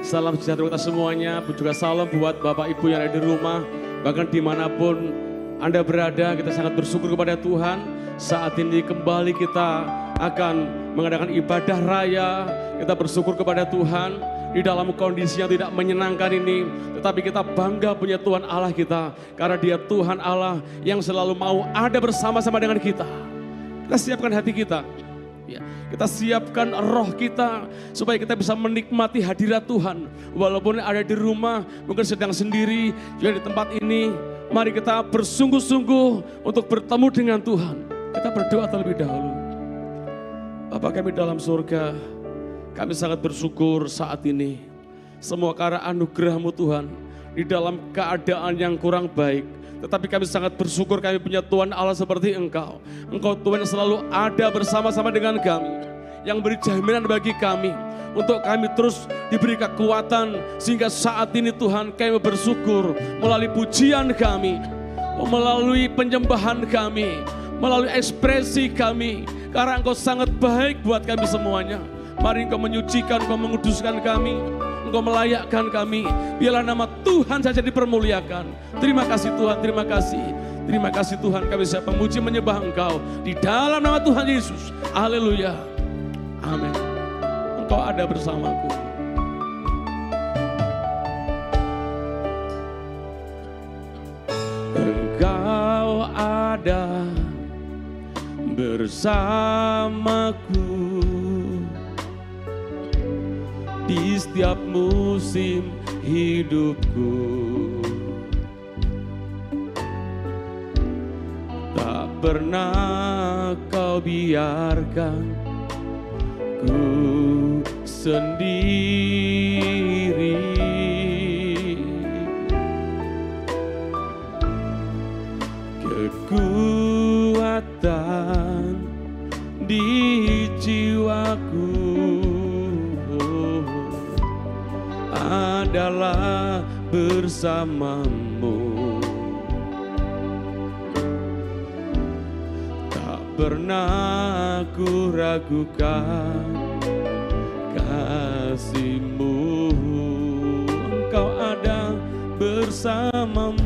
Salam sejahtera kita semuanya, juga salam buat Bapak Ibu yang ada di rumah. Bahkan dimanapun Anda berada, kita sangat bersyukur kepada Tuhan. Saat ini kembali kita akan mengadakan ibadah raya. Kita bersyukur kepada Tuhan di dalam kondisi yang tidak menyenangkan ini. Tetapi kita bangga punya Tuhan Allah kita. Karena Dia Tuhan Allah yang selalu mau ada bersama-sama dengan kita. Kita siapkan hati kita. Ya, kita siapkan roh kita supaya kita bisa menikmati hadirat Tuhan. Walaupun ada di rumah, mungkin sedang sendiri, juga di tempat ini. Mari kita bersungguh-sungguh untuk bertemu dengan Tuhan. Kita berdoa terlebih dahulu. Bapa kami dalam surga, kami sangat bersyukur saat ini. Semua karena anugerah-Mu Tuhan, di dalam keadaan yang kurang baik. Tetapi kami sangat bersyukur kami punya Tuhan Allah seperti Engkau. Engkau Tuhan yang selalu ada bersama-sama dengan kami. Yang beri jaminan bagi kami. Untuk kami terus diberi kekuatan. Sehingga saat ini Tuhan kami bersyukur. Melalui pujian kami. Melalui penyembahan kami. Melalui ekspresi kami. Karena Engkau sangat baik buat kami semuanya. Mari Engkau menyucikan, Engkau menguduskan kami. Engkau melayakkan kami. Biarlah nama Tuhan saja dipermuliakan. Terima kasih Tuhan, terima kasih. Terima kasih Tuhan, kami siap memuji menyembah Engkau. Di dalam nama Tuhan Yesus. Haleluya. Amin. Engkau ada bersamaku. Engkau ada bersamaku. Di setiap musim hidupku, tak pernah Kau biarkan ku sendiri. Kekuatan di jiwaku adalah bersamamu. Tak pernah ku ragukan kasih-Mu. Engkau ada bersamamu.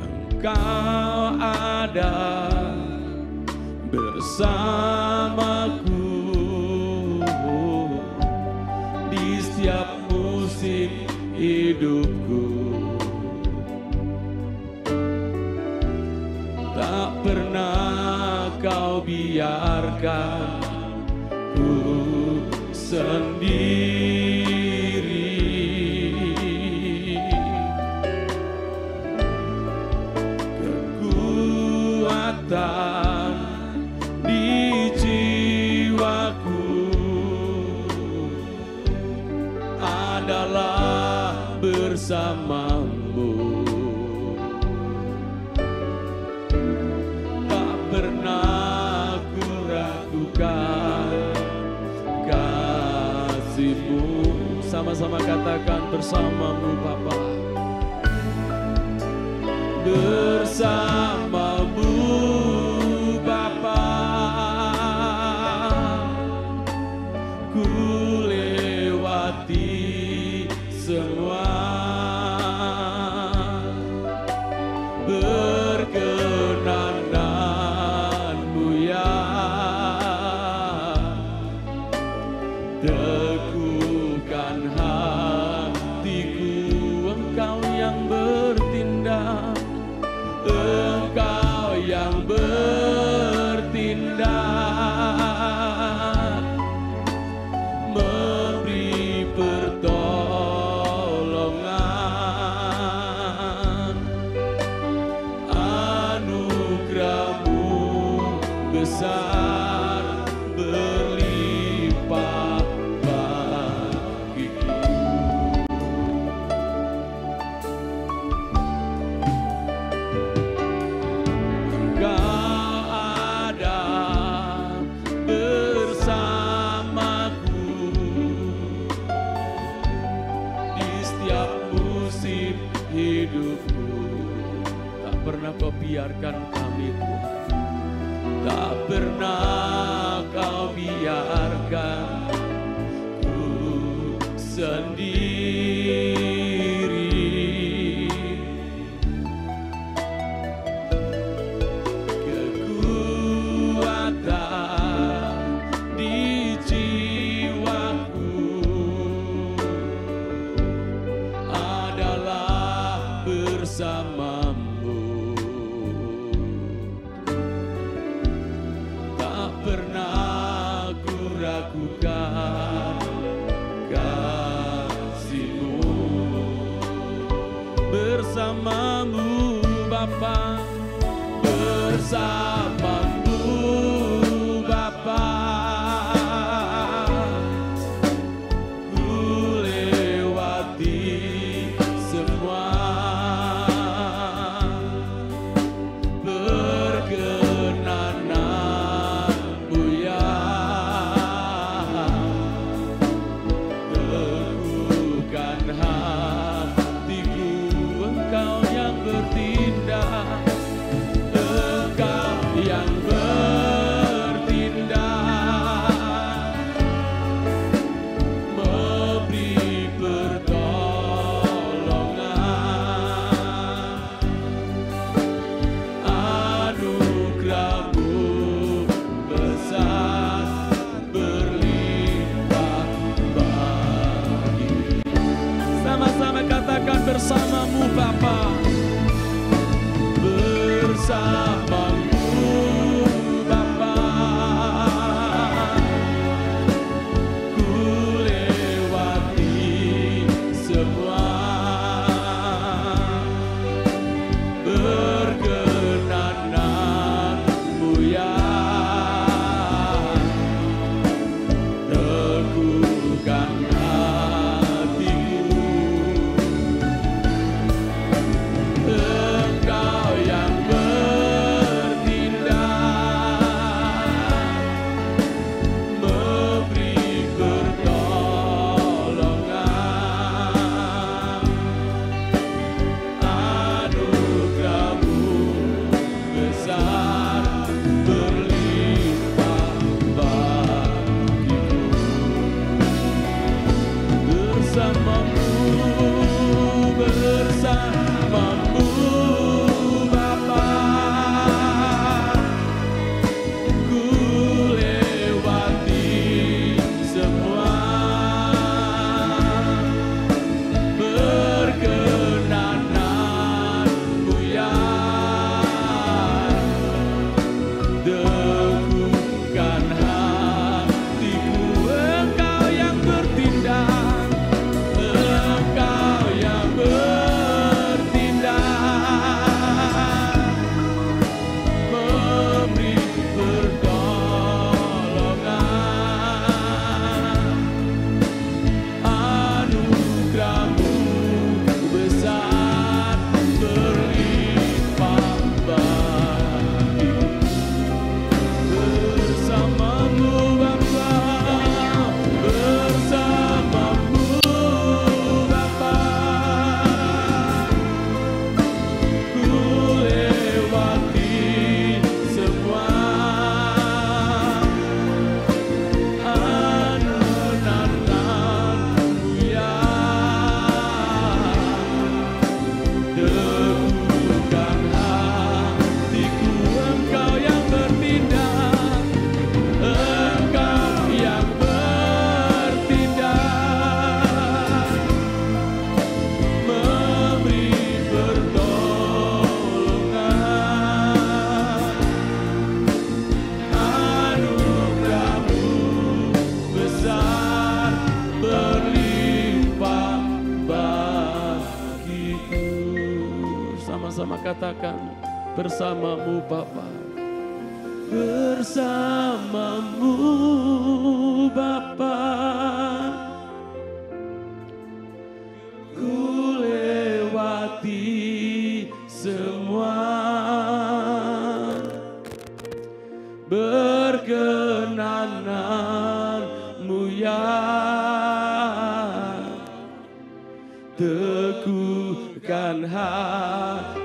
Engkau ada bersamaku. Setiap musim hidupku, tak pernah Kau biarkan ku sendiri. Kekuatan di jiwaku adalah bersamamu. Tak pernah ku ragukan kasih-Mu. Sama-sama katakan bersamamu Bapa. Bersamamu Bapa, ku lewati semua berkenan-Mu ya. Teguhkan hatiku, Engkau yang bertindak, Engkau yang bertindak, memberi pertolongan. Anugerah-Mu besar, berlimpah bagiku. Engkau ada bersamaku di setiap musim hidupku. Tak pernah Kau biarkan kami Tuhan. Tak pernah Kau biarkan sendiri. Kekuatan di jiwaku adalah bersamamu. Tak pernah ku ragukan kasih-Mu. Bersamamu Bapa, bersamamu Bapa, ku lewati semua. Perkenanan-Mu ya, teguhkan hatiku. Engkau yang bertindak, Engkau yang bertindak, memberi pertolongan. Anugerah-Mu besar berlimpah bagi. Sama-sama katakan, bersamamu Bapa, bersamamu Bapa, ku lewati semua. Perkenanan-Mu ya, teguhkan hatiku. Engkau yang bertindak, memberi pertolongan. Anugerah-Mu besar berlimpah bagiku. Bersamamu, bersamamu Bapa, ku lewati semua. Perkenanan-Mu ya, teguhkan hatiku. Engkau yang bertindak, Engkau yang bertindak, memberi pertolongan. Anugerah-Mu besar berlimpah bagiku. Bersamamu Bapa, bersamamu Bapa, ku lewati semua. Anugerah-Mu ya, teguhkan hatiku. Engkau yang bertindak, Engkau yang bertindak, memberi pertolongan. Anugerah-Mu besar berlimpah bagiku. Sama-sama katakan, bersamamu Bapa, bersamamu Bapa, ku lewati semua. Berkenanan-Mu ya, teguhkan hatiku.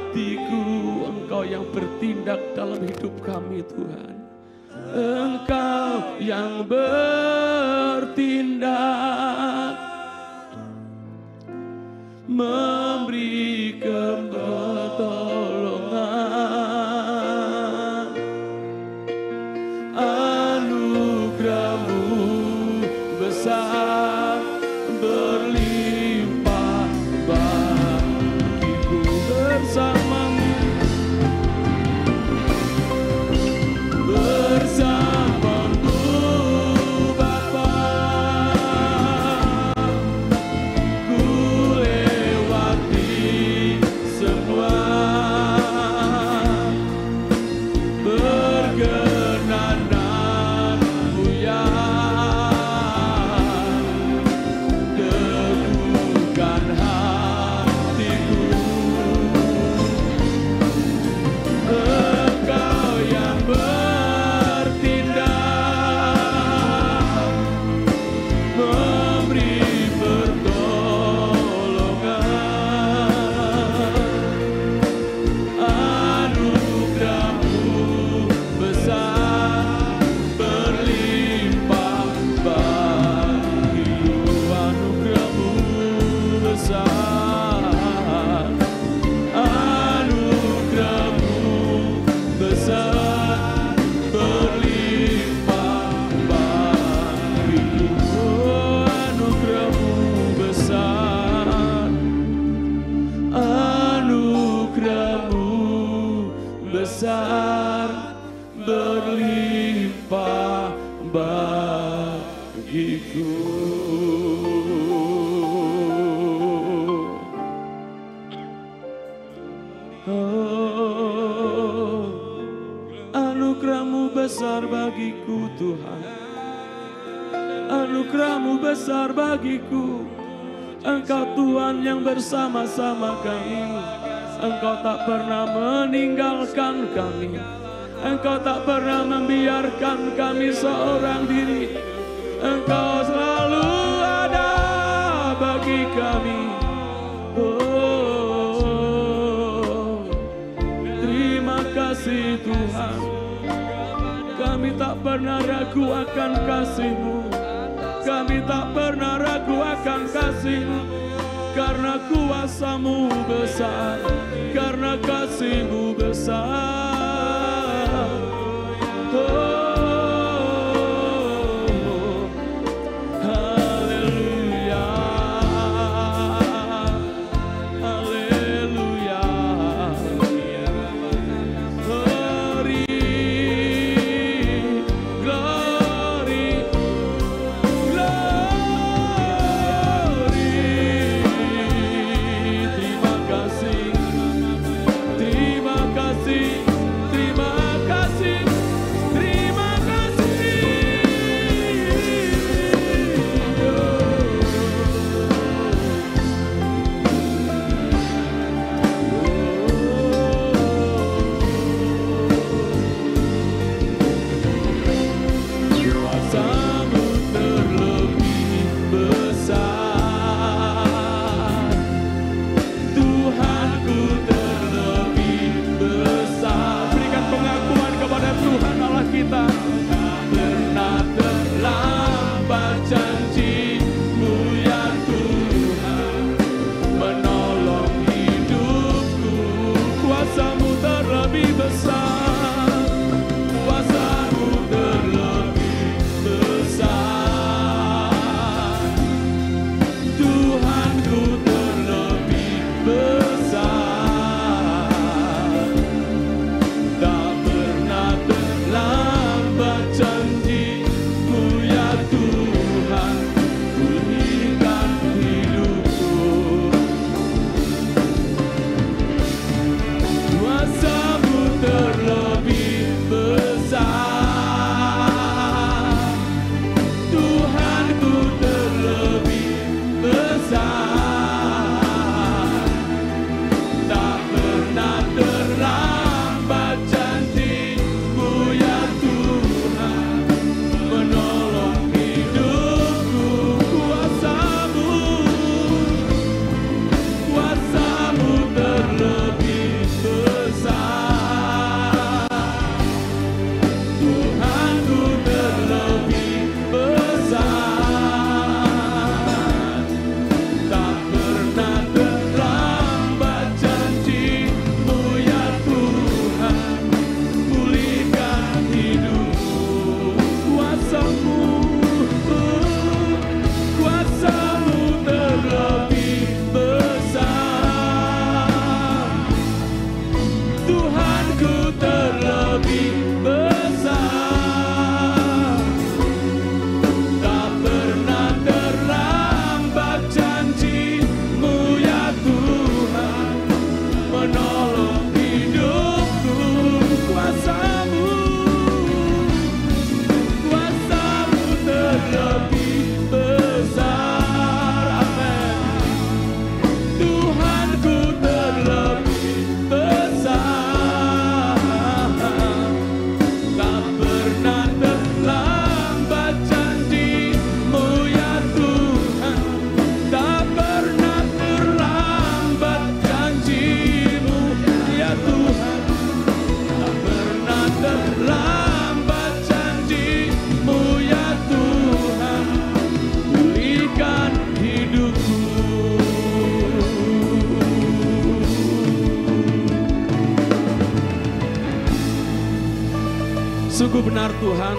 Engkau yang bertindak dalam hidup kami Tuhan. Engkau yang bertindak, memberikan pertolongan. Anugerah-Mu besar berlimpah bagiku bersama-Mu, bersama-Mu Bapa. Ku lewati semua, berkenanan-Mu ya, teguhkan hatiku. Engkau yang bertindak, memberi pertolongan. Anugerah-Mu besar berlimpah bagiku. Anugerah-Mu besar, anugerah-Mu besar berlimpah bagiku. Anugerah-Mu besar, anugerah-Mu besar berlimpah bagiku. Oh, anugerah-Mu besar bagiku Tuhan, anugerah-Mu besar bagiku. Engkau Tuhan yang bersama-sama kami, Engkau tak pernah meninggalkan kami, Engkau tak pernah membiarkan kami seorang diri. Engkau selalu ada bagi kami. Oh, terima kasih Tuhan. Kami tak pernah ragu akan kasih-Mu, kami tak pernah ragu akan kasih-Mu, karena kuasa-Mu besar, karena kasih-Mu besar. Oh, haleluya, haleluya. Glory, glory, glory. Terima kasih, terima kasih. Sungguh benar Tuhan,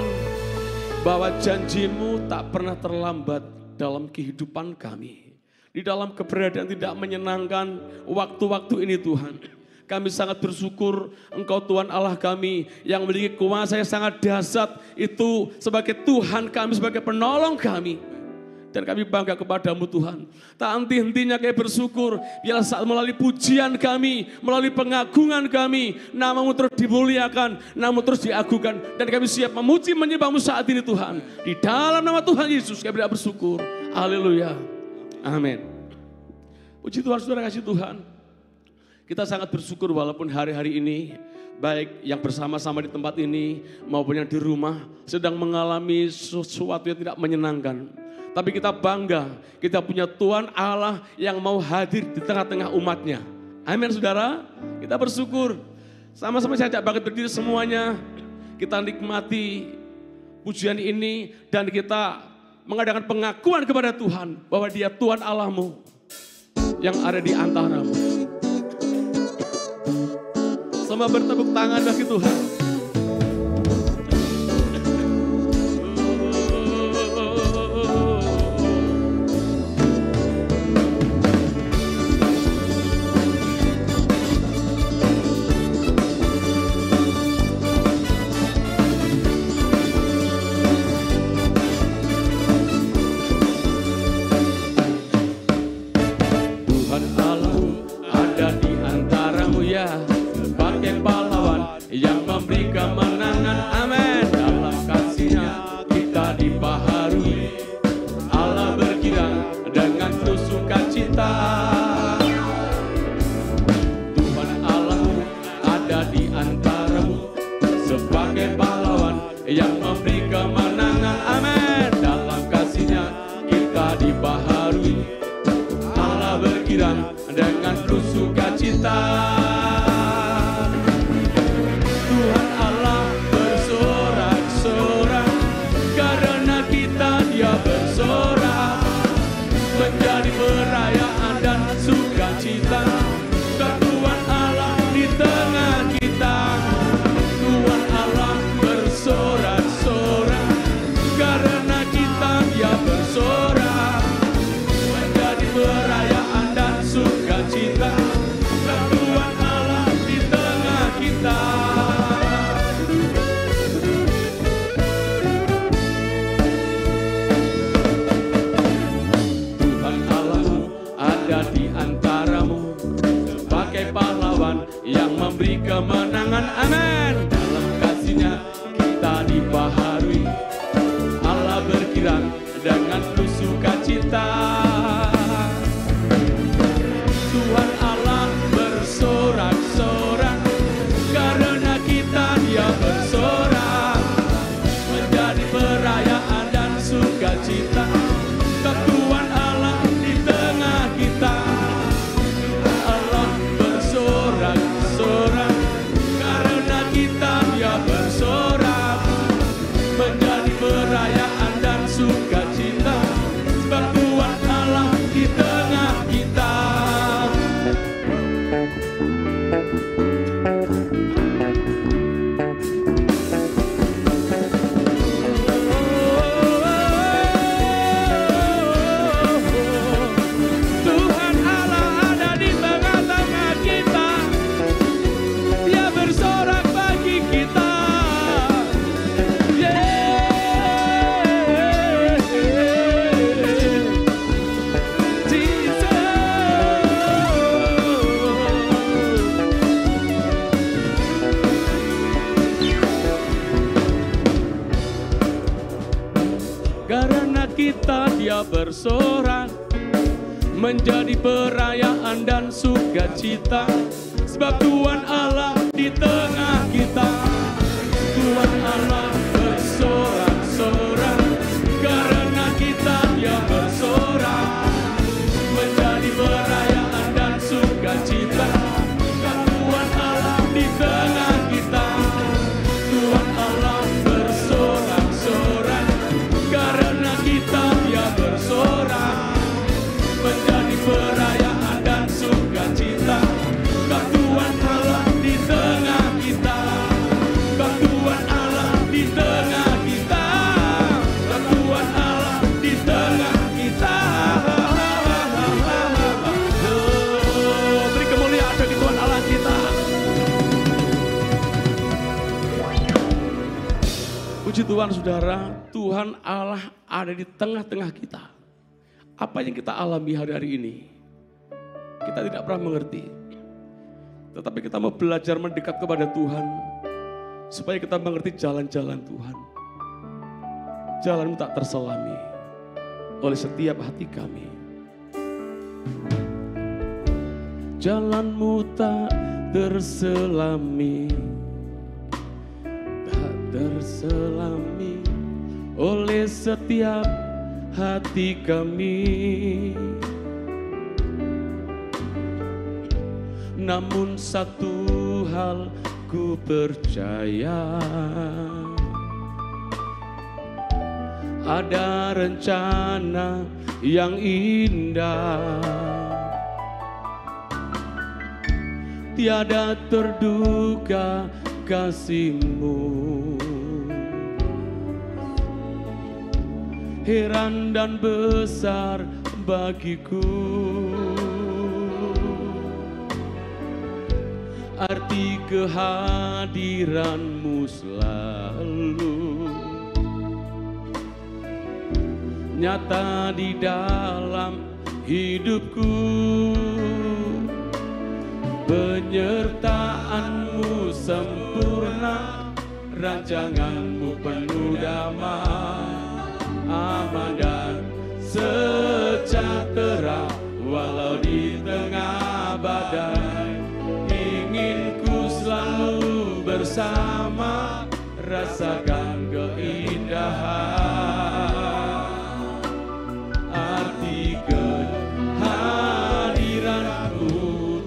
bahwa janji-Mu tak pernah terlambat dalam kehidupan kami. Di dalam keberadaan tidak menyenangkan waktu-waktu ini Tuhan. Kami sangat bersyukur Engkau Tuhan Allah kami yang memiliki kuasa yang sangat dahsyat itu sebagai Tuhan kami, sebagai penolong kami. Dan kami bangga kepadamu Tuhan. Tak henti-hentinya kami bersyukur. Biarlah saat melalui pujian kami, melalui pengagungan kami, nama-Mu terus dimuliakan, nama-Mu terus diagungkan. Dan kami siap memuji menyembah-Mu saat ini Tuhan. Di dalam nama Tuhan Yesus kami bersyukur. Haleluya. Amin. Puji Tuhan, saudara kasih Tuhan. Kita sangat bersyukur walaupun hari-hari ini, baik yang bersama-sama di tempat ini maupun yang di rumah sedang mengalami sesuatu yang tidak menyenangkan. Tapi kita bangga, kita punya Tuhan Allah yang mau hadir di tengah-tengah umatnya. Amin saudara, kita bersyukur. Sama-sama saya ajak bangkit berdiri semuanya. Kita nikmati pujian ini dan kita mengadakan pengakuan kepada Tuhan bahwa Dia Tuhan Allahmu yang ada di antaramu. Sama bertepuk tangan bagi Tuhan. Bersorak menjadi perayaan dan sukacita, sebab Tuhan Allah di tengah kita. Tuhan Allah bersorak-sorak, karena kita Dia bersorak menjadi perayaan dan sukacita, sebab Tuhan Allah di tengah kita. Tuhan Allah bersorak-sorak, karena kita Dia bersorak menjadi perayaan dan sukacita, sebab Tuhan Allah di tengah kita. Puji Tuhan saudara, Tuhan Allah ada di tengah-tengah kita. Apa yang kita alami hari-hari ini, kita tidak pernah mengerti. Tetapi kita mau belajar mendekat kepada Tuhan, supaya kita mengerti jalan-jalan Tuhan. Jalan-Mu tak terselami oleh setiap hati kami. Jalan-Mu tak terselami, tak terselami oleh setiap hati kami. Namun satu hal ku percaya, ada rencana yang indah, tiada terduga kasih-Mu. Heran dan besar bagiku arti kehadiran-Mu selalu nyata di dalam hidupku. Penyertaan-Mu sempurna, rancangan-Mu penuh damai, aman dan sejahtera walau di tengah badai. Ingin ku selalu bersama, rasakan keindahan arti kehadiran-Mu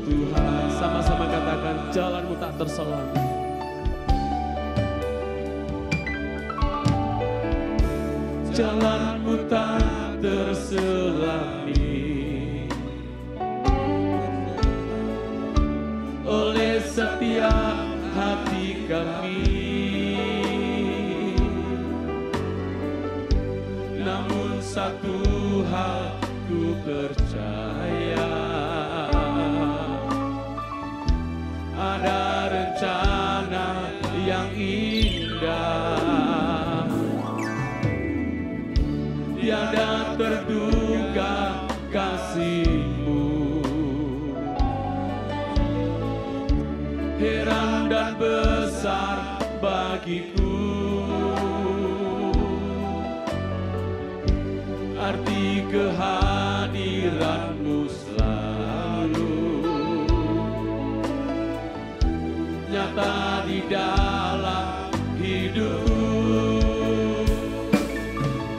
Tuhan. Sama-sama katakan, jalan-Mu tak terselami. Jalan-Mu tak terselami oleh setiap hati kami. Namun satu hal ku percaya, ada rencana yang indah, tiada terduga kasih-Mu. Heran dan besar bagiku arti kehadiran-Mu selalu nyata di dalam hidupku.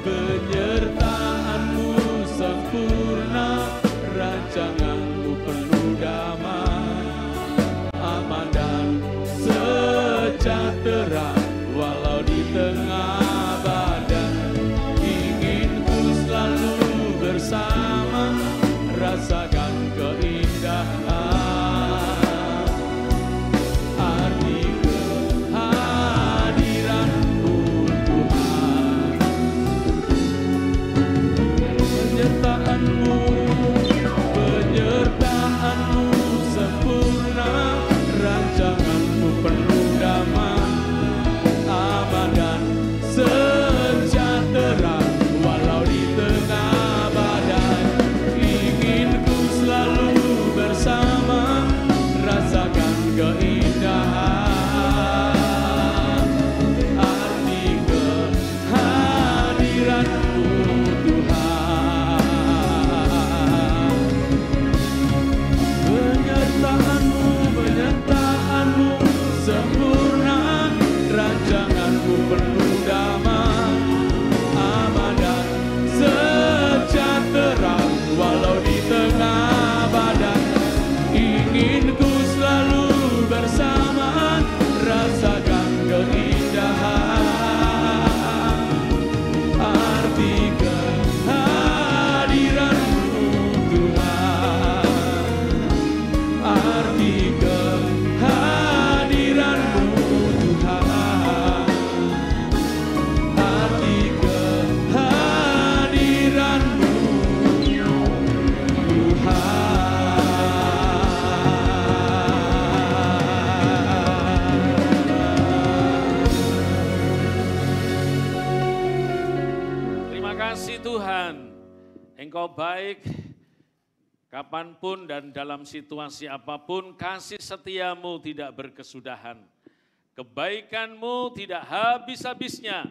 Penyertaan-Mu sempurna, rancangan-Mu penuh damai, aman dan sejahtera walau di tengah badai. Ingin ku selalu bersama, rasakan keindahan arti kehadiran-Mu Tuhan. Penyertaan-Mu sempurna, rancangan-Mu penuh damai, aman dan sejahtera walau di tengah badai. Ingin ku selalu bersama, rasakan keindahan arti kehadiran-Mu Tuhan. Penyertaan-Mu sempurna, rancangan-Mu penuh damai, aman dan sejahtera walau di tengah badai. Ingin ku selalu bersama, Engkau baik, kapanpun dan dalam situasi apapun, kasih setiamu tidak berkesudahan. Kebaikanmu tidak habis-habisnya.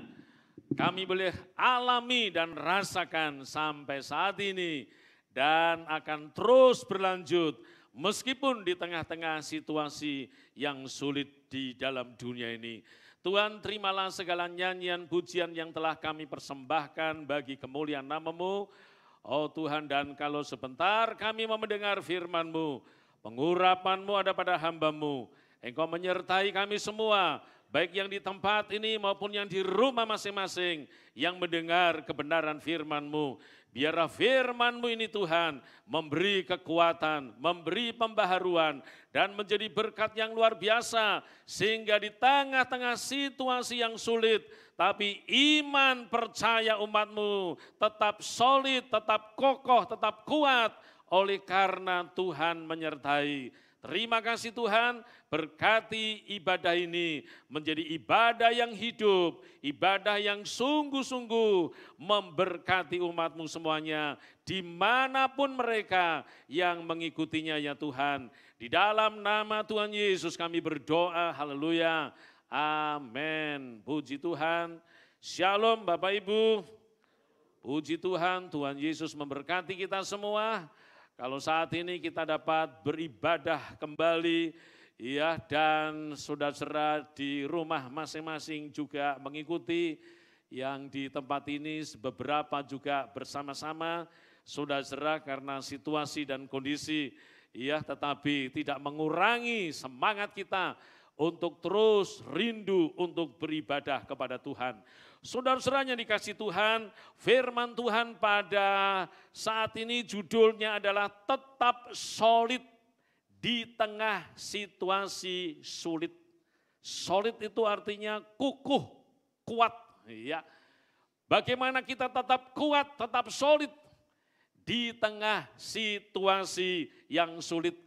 Kami boleh alami dan rasakan sampai saat ini dan akan terus berlanjut meskipun di tengah-tengah situasi yang sulit di dalam dunia ini. Tuhan, terimalah segala nyanyian pujian yang telah kami persembahkan bagi kemuliaan nama-Mu. Oh Tuhan, dan kalau sebentar kami mau mendengar firman-Mu, pengurapan-Mu ada pada hamba-Mu. Engkau menyertai kami semua, baik yang di tempat ini maupun yang di rumah masing-masing, yang mendengar kebenaran firman-Mu. Biarlah firman-Mu ini Tuhan memberi kekuatan, memberi pembaharuan, dan menjadi berkat yang luar biasa. Sehingga di tengah-tengah situasi yang sulit, tapi iman percaya umat-Mu tetap solid, tetap kokoh, tetap kuat. Oleh karena Tuhan menyertai. Terima kasih Tuhan, berkati ibadah ini menjadi ibadah yang hidup, ibadah yang sungguh-sungguh memberkati umat-Mu semuanya, dimanapun mereka yang mengikutinya ya Tuhan. Di dalam nama Tuhan Yesus kami berdoa, haleluya, amin. Puji Tuhan, shalom Bapak Ibu, puji Tuhan, Tuhan Yesus memberkati kita semua. Kalau saat ini kita dapat beribadah kembali, ya, dan saudara di rumah masing-masing juga mengikuti, yang di tempat ini beberapa juga bersama-sama, saudara karena situasi dan kondisi, ya, tetapi tidak mengurangi semangat kita untuk terus rindu untuk beribadah kepada Tuhan. Saudara-saudaranya dikasih Tuhan, firman Tuhan pada saat ini judulnya adalah tetap solid di tengah situasi sulit. Solid itu artinya kukuh, kuat. Ya. Bagaimana kita tetap kuat, tetap solid di tengah situasi yang sulit.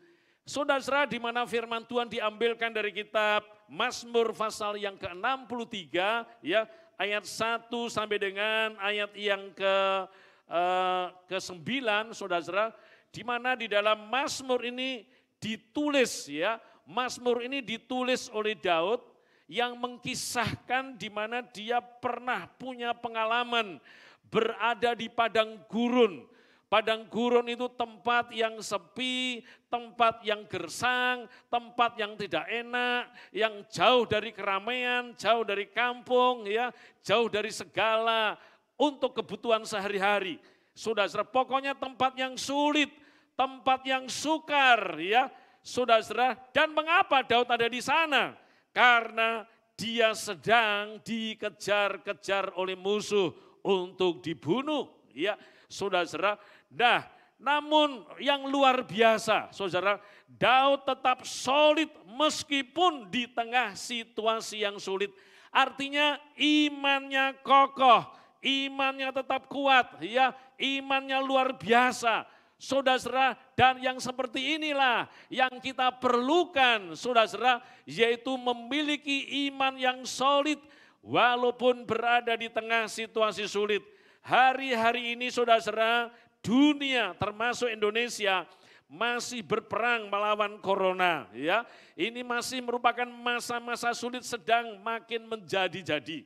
Saudara-saudara, di mana firman Tuhan diambilkan dari kitab Mazmur pasal yang ke-63, ya, ayat 1 sampai dengan ayat yang ke-9, saudara-saudara, di mana di dalam Mazmur ini ditulis, ya, Mazmur ini ditulis oleh Daud yang mengkisahkan di mana dia pernah punya pengalaman berada di padang gurun. Padang gurun itu tempat yang sepi, tempat yang gersang, tempat yang tidak enak, yang jauh dari keramaian, jauh dari kampung, ya, jauh dari segala untuk kebutuhan sehari-hari. Saudara, pokoknya tempat yang sulit, tempat yang sukar, ya, saudara. Dan mengapa Daud ada di sana? Karena dia sedang dikejar-kejar oleh musuh untuk dibunuh, ya, saudara. Nah, namun yang luar biasa, saudara, Daud tetap solid meskipun di tengah situasi yang sulit. Artinya imannya kokoh, imannya tetap kuat, ya, imannya luar biasa. Saudara, dan yang seperti inilah yang kita perlukan, saudara, yaitu memiliki iman yang solid walaupun berada di tengah situasi sulit. Hari-hari ini, saudara, dunia termasuk Indonesia masih berperang melawan corona, ya. Ini masih merupakan masa-masa sulit sedang makin menjadi-jadi.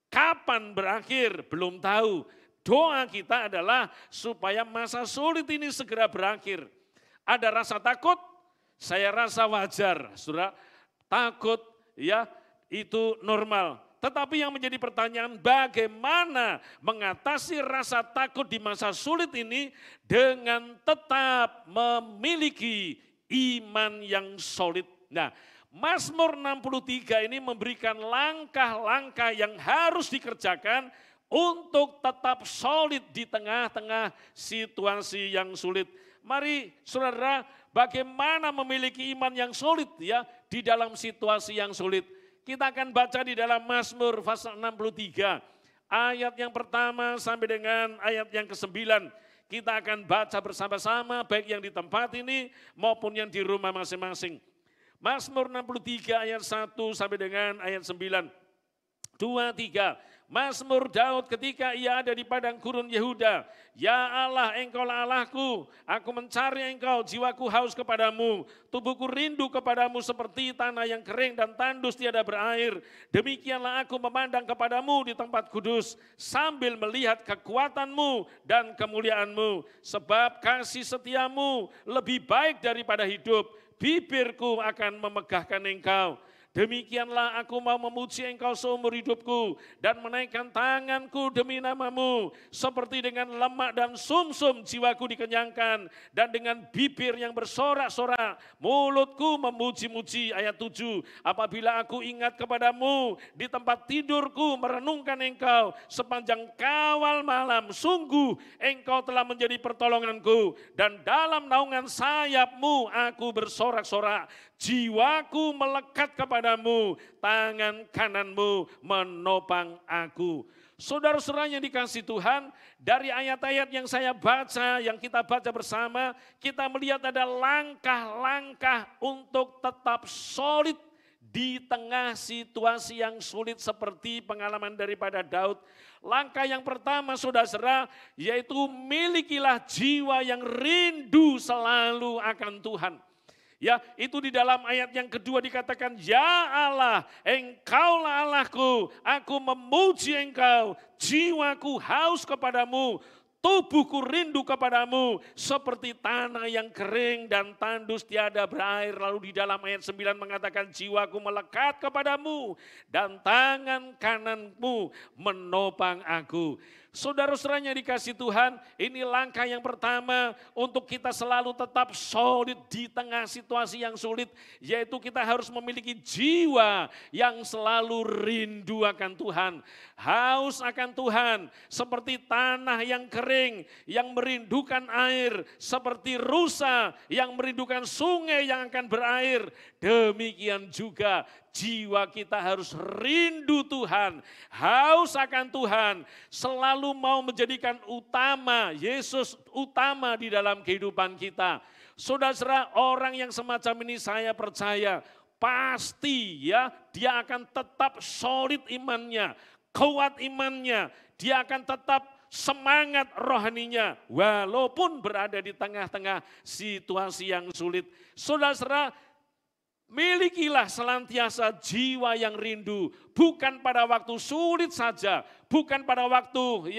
Kapan berakhir? Belum tahu. Doa kita adalah supaya masa sulit ini segera berakhir. Ada rasa takut? Saya rasa wajar, saudara. Takut, ya, itu normal. Tetapi yang menjadi pertanyaan, bagaimana mengatasi rasa takut di masa sulit ini dengan tetap memiliki iman yang solid. Nah, Mazmur 63 ini memberikan langkah-langkah yang harus dikerjakan untuk tetap solid di tengah-tengah situasi yang sulit. Mari saudara, bagaimana memiliki iman yang solid, ya, di dalam situasi yang sulit. Kita akan baca di dalam Mazmur pasal 63, ayat yang pertama sampai dengan ayat yang ke-9. Kita akan baca bersama-sama baik yang di tempat ini maupun yang di rumah masing-masing. Mazmur 63 ayat 1 sampai dengan ayat 9. 2, 3. Mazmur Daud ketika ia ada di padang gurun Yehuda. Ya Allah, Engkaulah Allahku, aku mencari Engkau, jiwaku haus kepadamu. Tubuhku rindu kepadamu seperti tanah yang kering dan tandus tiada berair. Demikianlah aku memandang kepadamu di tempat kudus, sambil melihat kekuatanmu dan kemuliaanmu. Sebab kasih setiamu lebih baik daripada hidup. Bibirku akan memegahkan Engkau. Demikianlah aku mau memuji Engkau seumur hidupku dan menaikkan tanganku demi namamu. Seperti dengan lemak dan sumsum jiwaku dikenyangkan, dan dengan bibir yang bersorak-sorak mulutku memuji-muji. Ayat 7, apabila aku ingat kepadamu di tempat tidurku merenungkan Engkau sepanjang kawal malam, sungguh Engkau telah menjadi pertolonganku, dan dalam naungan sayapmu aku bersorak-sorak. Jiwaku melekat kepadamu, tangan kananmu menopang aku. Saudara-saudara yang dikasihi Tuhan, dari ayat-ayat yang saya baca, yang kita baca bersama, kita melihat ada langkah-langkah untuk tetap solid di tengah situasi yang sulit seperti pengalaman daripada Daud. Langkah yang pertama, saudara-saudara, yaitu milikilah jiwa yang rindu selalu akan Tuhan. Ya, itu di dalam ayat yang kedua dikatakan, ya Allah, Engkaulah Allahku, aku memuji Engkau, jiwaku haus kepadamu, tubuhku rindu kepadamu, seperti tanah yang kering dan tandus tiada berair. Lalu di dalam ayat 9 mengatakan, jiwaku melekat kepadamu, dan tangan kananmu menopang aku. Saudara-saudaranya dikasih Tuhan, ini langkah yang pertama untuk kita selalu tetap solid di tengah situasi yang sulit, yaitu kita harus memiliki jiwa yang selalu rindu akan Tuhan, haus akan Tuhan, seperti tanah yang kering yang merindukan air, seperti rusa yang merindukan sungai yang akan berair. Demikian juga jiwa kita harus rindu Tuhan, haus akan Tuhan, selalu mau menjadikan utama, Yesus utama di dalam kehidupan kita. Saudara-saudara, orang yang semacam ini saya percaya pasti ya dia akan tetap solid imannya, kuat imannya, dia akan tetap semangat rohaninya walaupun berada di tengah-tengah situasi yang sulit. Saudara-saudara, milikilah senantiasa jiwa yang rindu, bukan pada waktu sulit saja, bukan pada waktu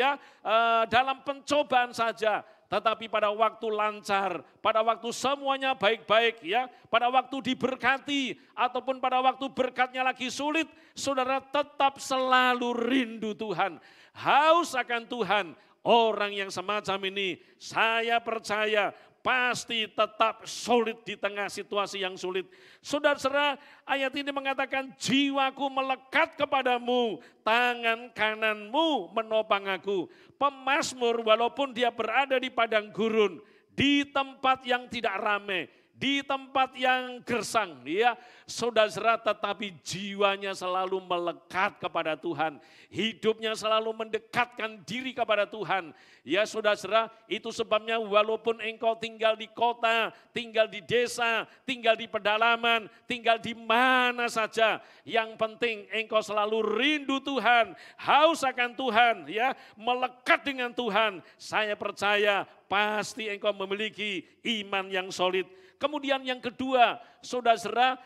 dalam pencobaan saja, tetapi pada waktu lancar, pada waktu semuanya baik-baik ya, pada waktu diberkati ataupun pada waktu berkatnya lagi sulit, saudara tetap selalu rindu Tuhan, haus akan Tuhan. Orang yang semacam ini saya percaya pasti tetap solid di tengah situasi yang sulit. Saudara-saudara, ayat ini mengatakan jiwaku melekat kepadamu, tangan kananmu menopang aku. Pemazmur walaupun dia berada di padang gurun, di tempat yang tidak ramai, di tempat yang gersang, ya, saudara-saudara, tetapi jiwanya selalu melekat kepada Tuhan, hidupnya selalu mendekatkan diri kepada Tuhan. Ya saudara-saudara, itu sebabnya walaupun engkau tinggal di kota, tinggal di desa, tinggal di pedalaman, tinggal di mana saja, yang penting engkau selalu rindu Tuhan, haus akan Tuhan, ya, melekat dengan Tuhan. Saya percaya pasti engkau memiliki iman yang solid. Kemudian yang kedua, saudara-saudara,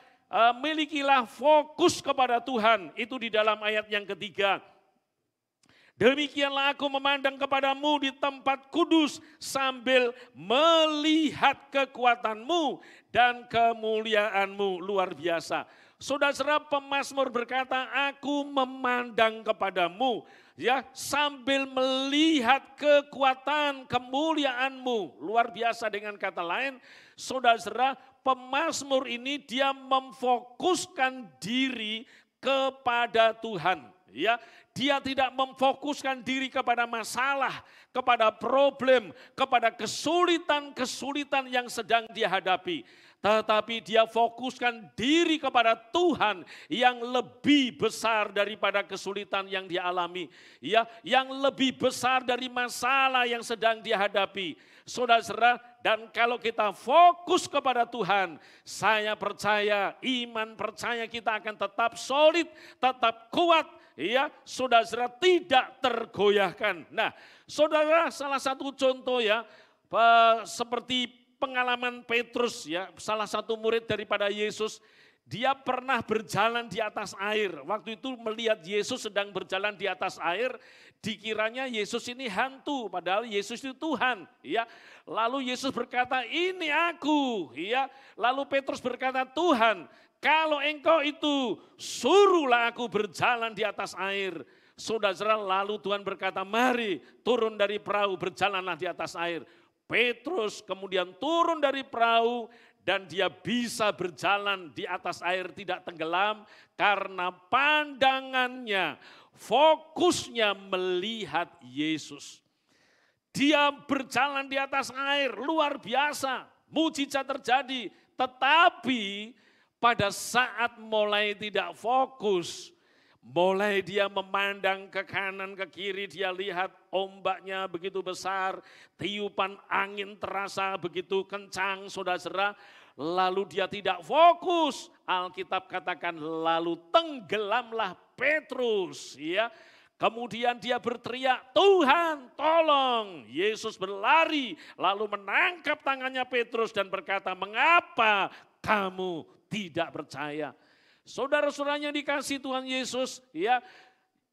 milikilah fokus kepada Tuhan. Itu di dalam ayat yang ketiga. Demikianlah aku memandang kepadamu di tempat kudus sambil melihat kekuatanmu dan kemuliaanmu. Luar biasa. Saudara-saudara, pemazmur berkata, aku memandang kepadamu, ya, sambil melihat kekuatan kemuliaanmu. Luar biasa. Dengan kata lain, saudara-saudara, pemazmur ini dia memfokuskan diri kepada Tuhan. Ya, dia tidak memfokuskan diri kepada masalah, kepada problem, kepada kesulitan-kesulitan yang sedang dia hadapi. Tetapi dia fokuskan diri kepada Tuhan yang lebih besar daripada kesulitan yang dia alami. Ya, yang lebih besar dari masalah yang sedang dia hadapi. Saudara-saudara, dan kalau kita fokus kepada Tuhan, saya percaya, iman percaya kita akan tetap solid, tetap kuat, ya, saudara tidak tergoyahkan. Nah, saudara, salah satu contoh ya, seperti pengalaman Petrus ya, salah satu murid daripada Yesus. Dia pernah berjalan di atas air. Waktu itu melihat Yesus sedang berjalan di atas air, dikiranya Yesus ini hantu, padahal Yesus itu Tuhan. Ya, lalu Yesus berkata, ini aku. Ya, lalu Petrus berkata, Tuhan, kalau engkau itu, suruhlah aku berjalan di atas air. Saudara, lalu Tuhan berkata, mari turun dari perahu, berjalanlah di atas air. Petrus kemudian turun dari perahu, dan dia bisa berjalan di atas air tidak tenggelam karena pandangannya, fokusnya melihat Yesus. Dia berjalan di atas air, luar biasa, mujizat terjadi. Tetapi pada saat mulai tidak fokus, mulai dia memandang ke kanan ke kiri, dia lihat ombaknya begitu besar, tiupan angin terasa begitu kencang, saudara. Lalu dia tidak fokus. Alkitab katakan lalu tenggelamlah Petrus, ya. Kemudian dia berteriak, Tuhan tolong. Yesus berlari lalu menangkap tangannya Petrus dan berkata, mengapa kamu tidak percaya? Saudara-saudaranya dikasih Tuhan Yesus, ya.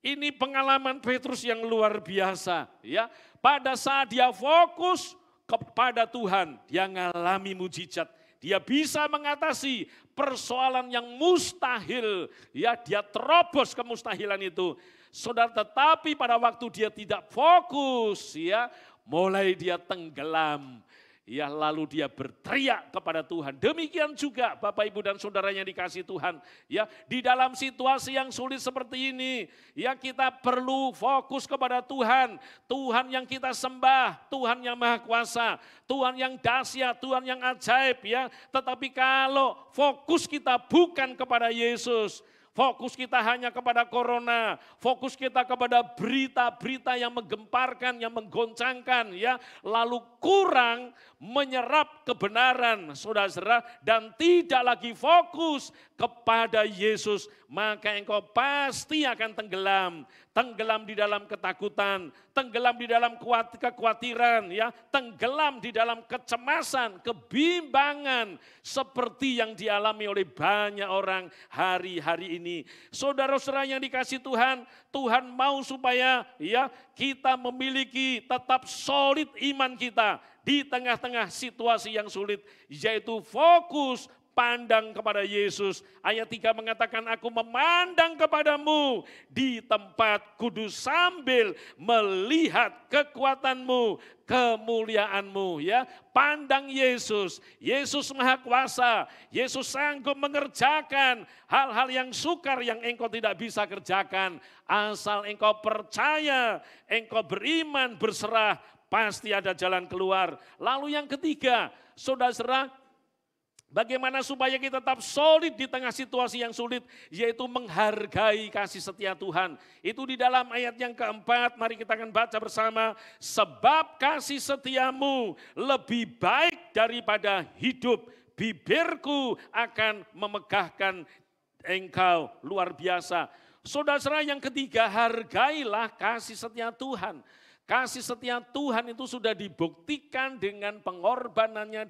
Ini pengalaman Petrus yang luar biasa, ya. Pada saat dia fokus kepada Tuhan, dia mengalami mujizat. Dia bisa mengatasi persoalan yang mustahil, ya, dia terobos kemustahilan itu. Saudara, tetapi pada waktu dia tidak fokus, ya, mulai dia tenggelam. Ya, lalu dia berteriak kepada Tuhan. Demikian juga Bapak Ibu dan Saudaranya dikasih Tuhan. Ya, di dalam situasi yang sulit seperti ini, ya, kita perlu fokus kepada Tuhan. Tuhan yang kita sembah, Tuhan yang Maha Kuasa, Tuhan yang dahsyat, Tuhan yang ajaib, ya. Tetapi kalau fokus kita bukan kepada Yesus, fokus kita hanya kepada corona, fokus kita kepada berita-berita yang menggemparkan, yang menggoncangkan, ya, lalu kurang menyerap kebenaran, saudara, dan tidak lagi fokus kepada Yesus, maka engkau pasti akan tenggelam di dalam ketakutan, tenggelam di dalam kekhawatiran, ya, tenggelam di dalam kecemasan, kebimbangan, seperti yang dialami oleh banyak orang hari-hari ini. Saudara-saudara yang dikasih Tuhan, Tuhan mau supaya, ya, kita memiliki tetap solid iman kita di tengah-tengah situasi yang sulit, yaitu fokus pandang kepada Yesus. Ayat 3 mengatakan, aku memandang kepadamu di tempat kudus sambil melihat kekuatanmu, kemuliaanmu, ya. Pandang Yesus. Yesus Maha Kuasa. Yesus sanggup mengerjakan hal-hal yang sukar yang engkau tidak bisa kerjakan. Asal engkau percaya, engkau beriman, berserah, pasti ada jalan keluar. Lalu yang ketiga, saudara, bagaimana supaya kita tetap solid di tengah situasi yang sulit, yaitu menghargai kasih setia Tuhan. Itu di dalam ayat yang keempat, mari kita akan baca bersama. Sebab kasih setiamu lebih baik daripada hidup, bibirku akan memegahkan engkau. Luar biasa. Saudara, yang ketiga, hargailah kasih setia Tuhan. Kasih setia Tuhan itu sudah dibuktikan dengan pengorbanannya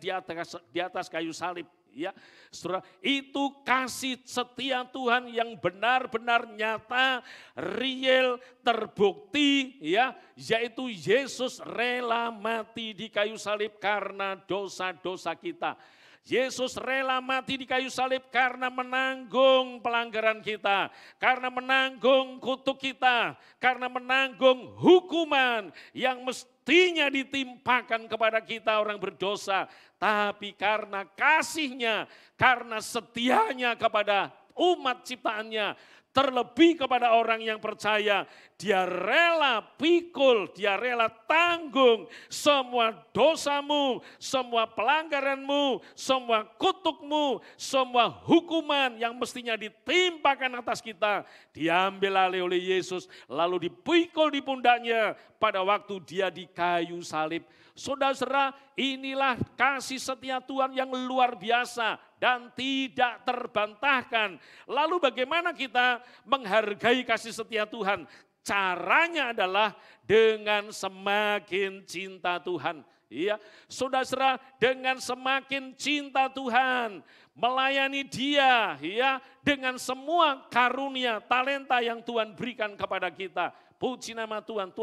di atas kayu salib. Ya, saudara, itu kasih setia Tuhan yang benar-benar nyata, real, terbukti, ya, yaitu Yesus rela mati di kayu salib karena dosa-dosa kita. Yesus rela mati di kayu salib karena menanggung pelanggaran kita, karena menanggung kutuk kita, karena menanggung hukuman yang mestinya ditimpakan kepada kita orang berdosa. Tapi karena kasihnya, karena setianya kepada umat ciptaannya, terlebih kepada orang yang percaya, dia rela pikul, dia rela tanggung semua dosamu, semua pelanggaranmu, semua kutukmu, semua hukuman yang mestinya ditimpakan atas kita, diambil alih oleh Yesus, lalu dipikul di pundaknya pada waktu dia di kayu salib. Saudara, inilah kasih setia Tuhan yang luar biasa dan tidak terbantahkan. Lalu bagaimana kita menghargai kasih setia Tuhan? Caranya adalah dengan semakin cinta Tuhan. Iya, saudara, dengan semakin cinta Tuhan, melayani Dia, ya, dengan semua karunia, talenta yang Tuhan berikan kepada kita. Puji nama Tuhan.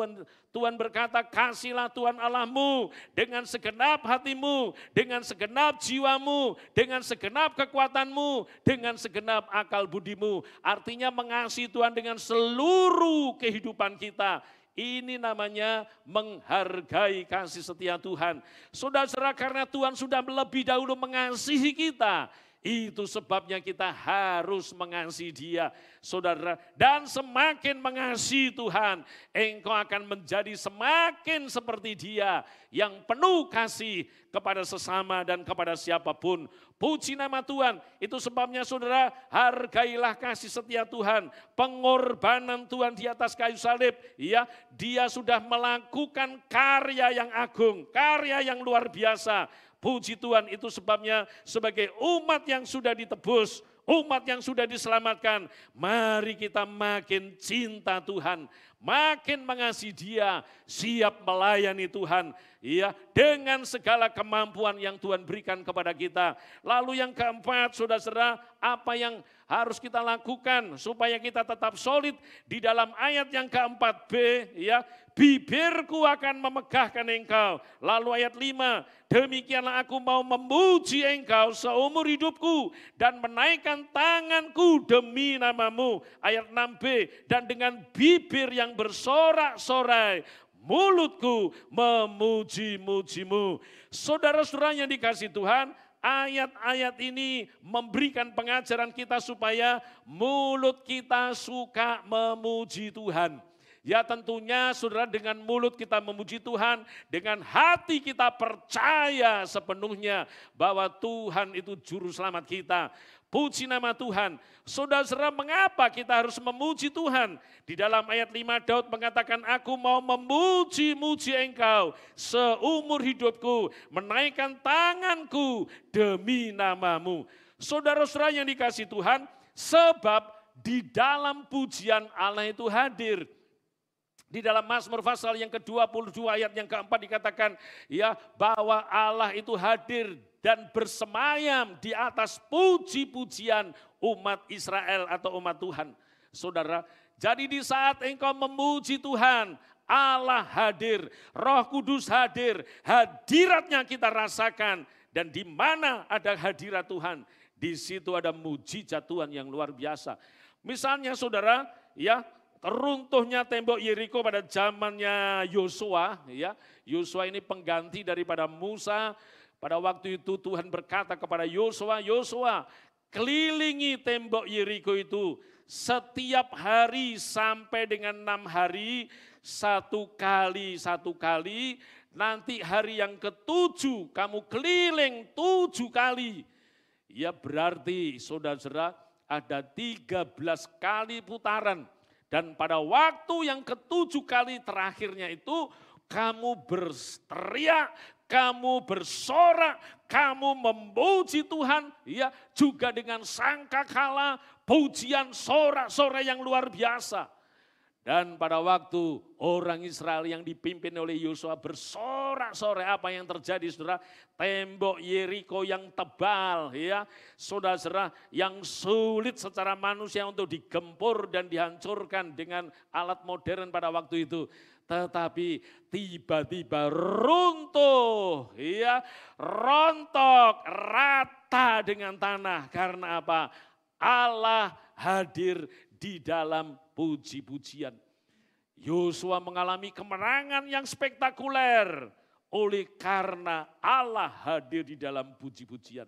Tuhan berkata, kasihlah Tuhan Allahmu dengan segenap hatimu, dengan segenap jiwamu, dengan segenap kekuatanmu, dengan segenap akal budimu. Artinya mengasihi Tuhan dengan seluruh kehidupan kita. Ini namanya menghargai kasih setia Tuhan. Saudara, karena Tuhan sudah lebih dahulu mengasihi kita, itu sebabnya kita harus mengasihi Dia, saudara. Dan semakin mengasihi Tuhan, engkau akan menjadi semakin seperti Dia yang penuh kasih kepada sesama dan kepada siapapun. Puji nama Tuhan. Itu sebabnya saudara, hargailah kasih setia Tuhan, pengorbanan Tuhan di atas kayu salib. Ya, Dia sudah melakukan karya yang agung, karya yang luar biasa. Puji Tuhan, itu sebabnya sebagai umat yang sudah ditebus, umat yang sudah diselamatkan, mari kita makin cinta Tuhan, makin mengasihi Dia, siap melayani Tuhan, ya, dengan segala kemampuan yang Tuhan berikan kepada kita. Lalu yang keempat, saudara, apa yang harus kita lakukan supaya kita tetap solid di dalam ayat yang keempat B, ya, bibirku akan memegahkan engkau. Lalu ayat 5, demikianlah aku mau memuji engkau seumur hidupku dan menaikkan tanganku demi namamu. Ayat 6b, dan dengan bibir yang bersorak-sorai mulutku memuji-mujimu. Saudara-saudara yang dikasihi Tuhan, ayat-ayat ini memberikan pengajaran kita supaya mulut kita suka memuji Tuhan. Ya tentunya saudara, dengan mulut kita memuji Tuhan, dengan hati kita percaya sepenuhnya bahwa Tuhan itu juru selamat kita. Puji nama Tuhan. Saudara, mengapa kita harus memuji Tuhan? Di dalam ayat 5 Daud mengatakan, aku mau memuji-muji engkau seumur hidupku, menaikkan tanganku demi namamu. Saudara-saudara yang dikasihi Tuhan, sebab di dalam pujian Allah itu hadir. Di dalam Mazmur pasal yang ke-22 ayat yang keempat dikatakan, ya, bahwa Allah itu hadir dan bersemayam di atas puji-pujian umat Israel atau umat Tuhan. Saudara, jadi di saat engkau memuji Tuhan, Allah hadir, Roh Kudus hadir, hadiratnya kita rasakan. Dan di mana ada hadirat Tuhan, di situ ada mujizat Tuhan yang luar biasa. Misalnya saudara, ya, runtuhnya tembok Yeriko pada zamannya Yosua, ya. Yosua ini pengganti daripada Musa. Pada waktu itu Tuhan berkata kepada Yosua, Yosua, kelilingi tembok Yeriko itu setiap hari sampai dengan 6 hari, satu kali, nanti hari yang ke-7 kamu keliling 7 kali. Ya berarti saudara, ada 13 kali putaran. Dan pada waktu yang ke-7 kali terakhirnya itu, kamu berteriak, kamu bersorak, kamu memuji Tuhan, ya, juga dengan sangkakala, pujian, sorak-sorai yang luar biasa. Dan pada waktu orang Israel yang dipimpin oleh Yosua bersorak-sorai, apa yang terjadi saudara? Tembok Yeriko yang tebal, ya, saudara, yang sulit secara manusia untuk digempur dan dihancurkan dengan alat modern pada waktu itu. Tetapi tiba-tiba runtuh, ya, rontok, rata dengan tanah. Karena apa? Allah hadir di dalam puji-pujian. Yosua mengalami kemenangan yang spektakuler oleh karena Allah hadir di dalam puji-pujian.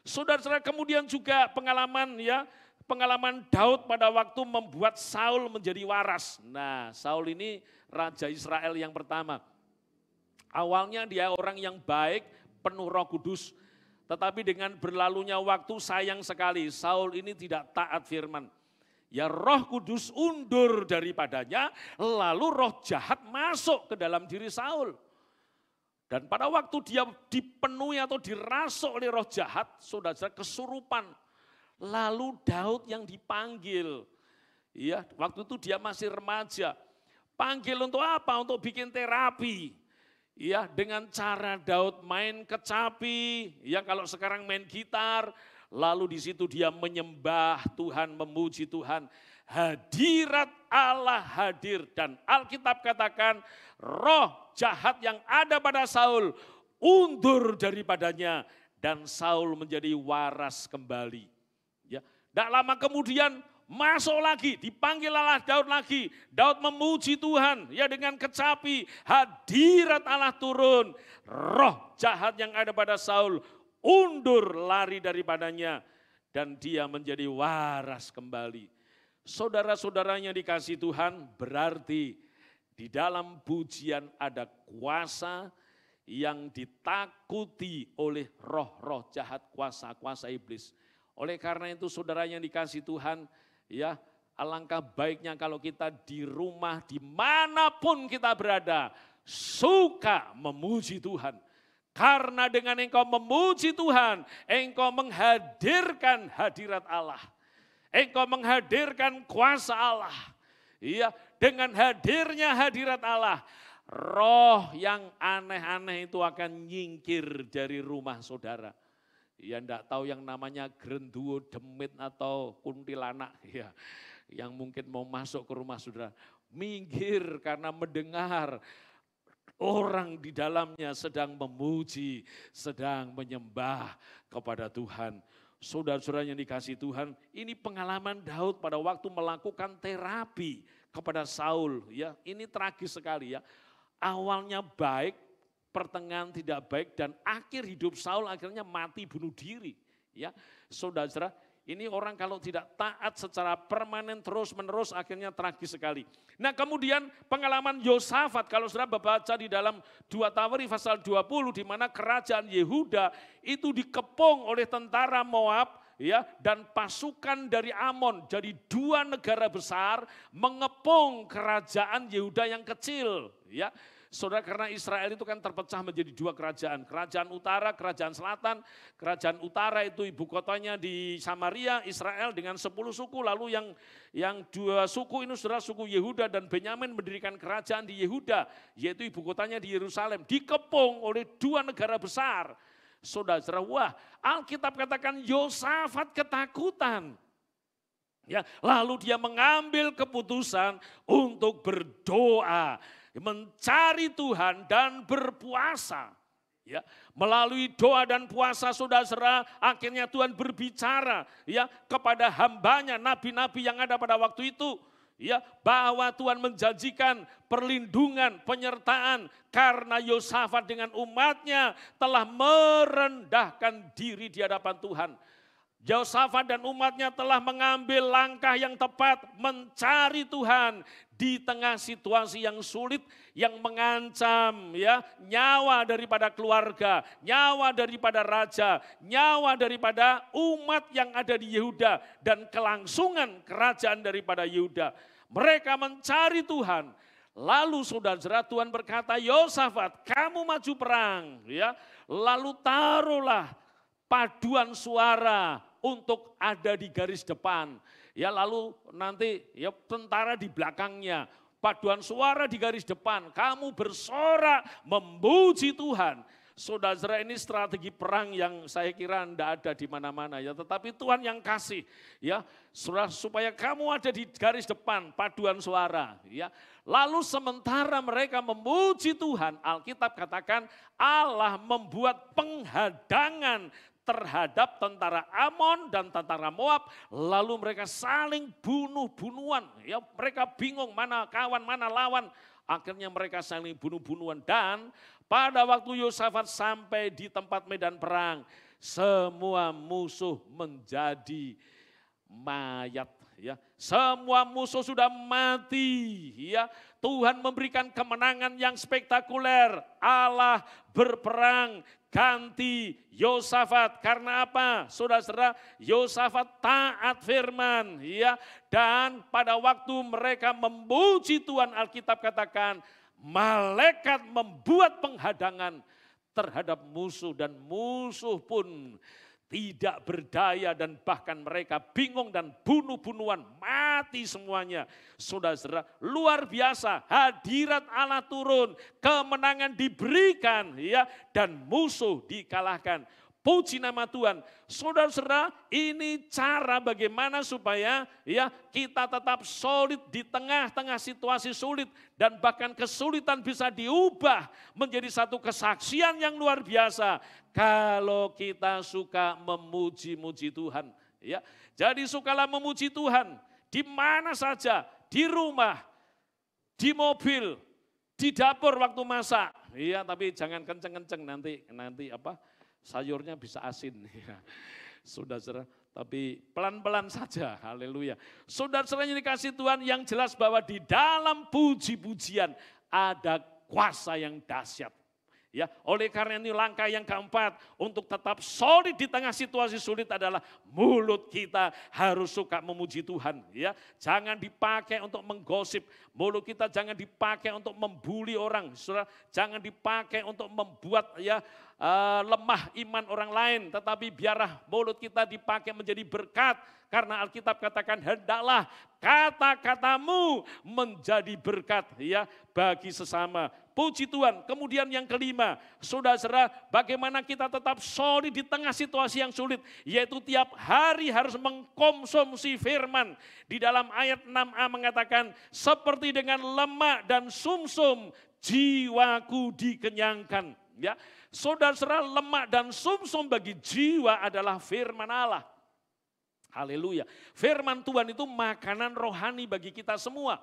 Saudara-saudara, kemudian juga pengalaman, ya, pengalaman Daud pada waktu membuat Saul menjadi waras. Nah, Saul ini raja Israel yang pertama. Awalnya dia orang yang baik, penuh Roh Kudus. Tetapi dengan berlalunya waktu, sayang sekali Saul ini tidak taat firman. Ya, Roh Kudus undur daripadanya, lalu roh jahat masuk ke dalam diri Saul. Dan pada waktu dia dipenuhi atau dirasuk oleh roh jahat, saudara kesurupan. Lalu Daud yang dipanggil. Ya, waktu itu dia masih remaja. Panggil untuk apa? Untuk bikin terapi. Ya, dengan cara Daud main kecapi, ya kalau sekarang main gitar, lalu di situ dia menyembah Tuhan, memuji Tuhan. Hadirat Allah hadir dan Alkitab katakan roh jahat yang ada pada Saul undur daripadanya dan Saul menjadi waras kembali. Ya, tidak lama kemudian masuk lagi, dipanggil Allah Daud lagi. Daud memuji Tuhan, ya dengan kecapi, hadirat Allah turun. Roh jahat yang ada pada Saul undur lari daripadanya dan dia menjadi waras kembali. Saudara-saudaranya dikasih Tuhan, berarti di dalam pujian ada kuasa yang ditakuti oleh roh-roh jahat, kuasa-kuasa iblis. Oleh karena itu saudara yang dikasih Tuhan, ya alangkah baiknya kalau kita di rumah dimanapun kita berada, suka memuji Tuhan. Karena dengan engkau memuji Tuhan, engkau menghadirkan hadirat Allah. Engkau menghadirkan kuasa Allah. Iya, dengan hadirnya hadirat Allah, roh yang aneh-aneh itu akan nyingkir dari rumah saudara. Ya enggak tahu yang namanya grenduwo, demit atau kuntilanak ya, yang mungkin mau masuk ke rumah saudara. Minggir karena mendengar orang di dalamnya sedang memuji, sedang menyembah kepada Tuhan. Saudara-saudara yang dikasih Tuhan, ini pengalaman Daud pada waktu melakukan terapi kepada Saul. Ya, ini tragis sekali ya. Awalnya baik, pertengahan tidak baik, dan akhir hidup Saul akhirnya mati bunuh diri. Ya, saudara-saudara, ini orang kalau tidak taat secara permanen terus-menerus akhirnya tragis sekali. Nah kemudian pengalaman Yosafat, kalau saudara baca di dalam 2 Tawari pasal 20 di mana kerajaan Yehuda itu dikepung oleh tentara Moab ya dan pasukan dari Amon. Jadi 2 negara besar mengepung kerajaan Yehuda yang kecil ya. Saudara, karena Israel itu kan terpecah menjadi 2 kerajaan. Kerajaan utara, kerajaan selatan. Kerajaan utara itu ibu kotanya di Samaria, Israel dengan 10 suku. Lalu yang 2 suku ini saudara, suku Yehuda dan Benyamin mendirikan kerajaan di Yehuda. Yaitu ibu kotanya di Yerusalem. Dikepung oleh 2 negara besar. Saudara, wah Alkitab katakan Yosafat ketakutan. Ya, lalu dia mengambil keputusan untuk berdoa, mencari Tuhan dan berpuasa. Ya, melalui doa dan puasa saudara, akhirnya Tuhan berbicara ya kepada hambanya, nabi-nabi yang ada pada waktu itu. Ya, bahwa Tuhan menjanjikan perlindungan, penyertaan karena Yosafat dengan umatnya telah merendahkan diri di hadapan Tuhan. Yosafat dan umatnya telah mengambil langkah yang tepat mencari Tuhan di tengah situasi yang sulit yang mengancam ya nyawa daripada keluarga, nyawa daripada raja, nyawa daripada umat yang ada di Yehuda dan kelangsungan kerajaan daripada Yehuda. Mereka mencari Tuhan. Lalu saudara Tuhan berkata, Yosafat, kamu maju perang ya. Lalu taruhlah paduan suara untuk ada di garis depan. Ya lalu nanti ya tentara di belakangnya. Paduan suara di garis depan. Kamu bersorak memuji Tuhan. Saudara, ini strategi perang yang saya kira tidak ada di mana-mana ya. Tetapi Tuhan yang kasih ya supaya kamu ada di garis depan paduan suara ya. Lalu sementara mereka memuji Tuhan, Alkitab katakan Allah membuat penghadangan terhadap tentara Amon dan tentara Moab, lalu mereka saling bunuh-bunuhan. Ya, mereka bingung mana kawan, mana lawan. Akhirnya mereka saling bunuh-bunuhan dan pada waktu Yosafat sampai di tempat medan perang, semua musuh menjadi mayat. Ya, semua musuh sudah mati. Ya, Tuhan memberikan kemenangan yang spektakuler. Allah berperang ganti Yosafat. Karena apa? Saudara-saudara, Yosafat taat firman. Ya, dan pada waktu mereka memuji Tuhan, Alkitab katakan malaikat membuat penghadangan. terhadap musuh dan musuh pun tidak berdaya dan bahkan mereka bingung dan bunuh-bunuhan, mati semuanya. Saudara-saudara, luar biasa, hadirat Allah turun, kemenangan diberikan ya, dan musuh dikalahkan. Puji nama Tuhan. Saudara-saudara, ini cara bagaimana supaya ya kita tetap solid di tengah-tengah situasi sulit dan bahkan kesulitan bisa diubah menjadi satu kesaksian yang luar biasa kalau kita suka memuji-muji Tuhan, ya. Jadi sukalah memuji Tuhan di mana saja, di rumah, di mobil, di dapur waktu masak. Iya, tapi jangan kenceng-kenceng nanti apa? Sayurnya bisa asin, ya. Saudara-saudara, tapi pelan-pelan saja, haleluya. Saudara-saudara yang dikasih Tuhan, yang jelas bahwa di dalam puji-pujian ada kuasa yang dahsyat. Ya, oleh karena ini langkah yang keempat untuk tetap solid di tengah situasi sulit adalah mulut kita harus suka memuji Tuhan. Ya, jangan dipakai untuk menggosip, mulut kita jangan dipakai untuk membuli orang, saudara. Jangan dipakai untuk membuat ya lemah iman orang lain, tetapi biarlah mulut kita dipakai menjadi berkat. Karena Alkitab katakan hendaklah kata-katamu menjadi berkat ya bagi sesama. Puji Tuhan. Kemudian yang kelima, saudara-saudara, bagaimana kita tetap solid di tengah situasi yang sulit, yaitu tiap hari harus mengkonsumsi firman. Di dalam ayat 6a mengatakan, seperti dengan lemak dan sumsum jiwaku dikenyangkan. Ya, saudara-saudara, lemak dan sumsum bagi jiwa adalah firman Allah. Haleluya. Firman Tuhan itu makanan rohani bagi kita semua.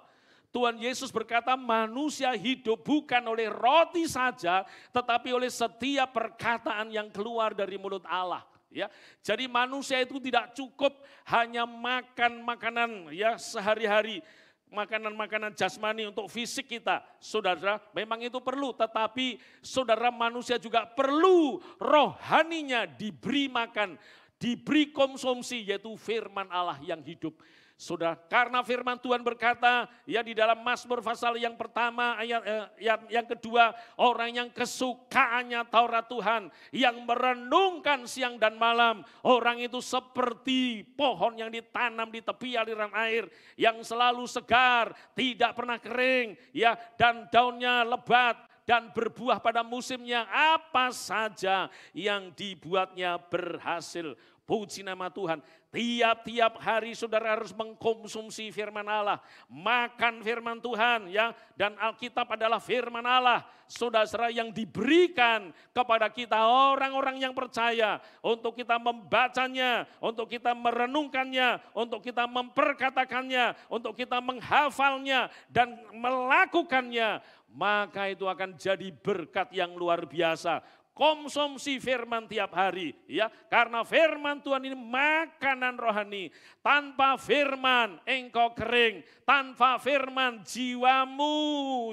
Tuhan Yesus berkata manusia hidup bukan oleh roti saja, tetapi oleh setiap perkataan yang keluar dari mulut Allah. Ya, jadi manusia itu tidak cukup hanya makan makanan ya sehari-hari, makanan-makanan jasmani untuk fisik kita. Saudara, memang itu perlu, tetapi saudara manusia juga perlu rohaninya diberi makan, diberi konsumsi, yaitu firman Allah yang hidup. Saudara, karena firman Tuhan berkata, ya di dalam Mazmur pasal yang pertama, ayat yang kedua, orang yang kesukaannya Taurat Tuhan, yang merenungkan siang dan malam, orang itu seperti pohon yang ditanam di tepi aliran air, yang selalu segar, tidak pernah kering, ya dan daunnya lebat, dan berbuah pada musimnya, apa saja yang dibuatnya berhasil. Puji nama Tuhan. Tiap-tiap hari saudara harus mengkonsumsi firman Allah, makan firman Tuhan ya, dan Alkitab adalah firman Allah. Saudara yang diberikan kepada kita orang-orang yang percaya untuk kita membacanya, untuk kita merenungkannya, untuk kita memperkatakannya, untuk kita menghafalnya dan melakukannya, maka itu akan jadi berkat yang luar biasa. Konsumsi firman tiap hari ya, karena firman Tuhan ini makanan rohani. Tanpa firman engkau kering, tanpa firman jiwamu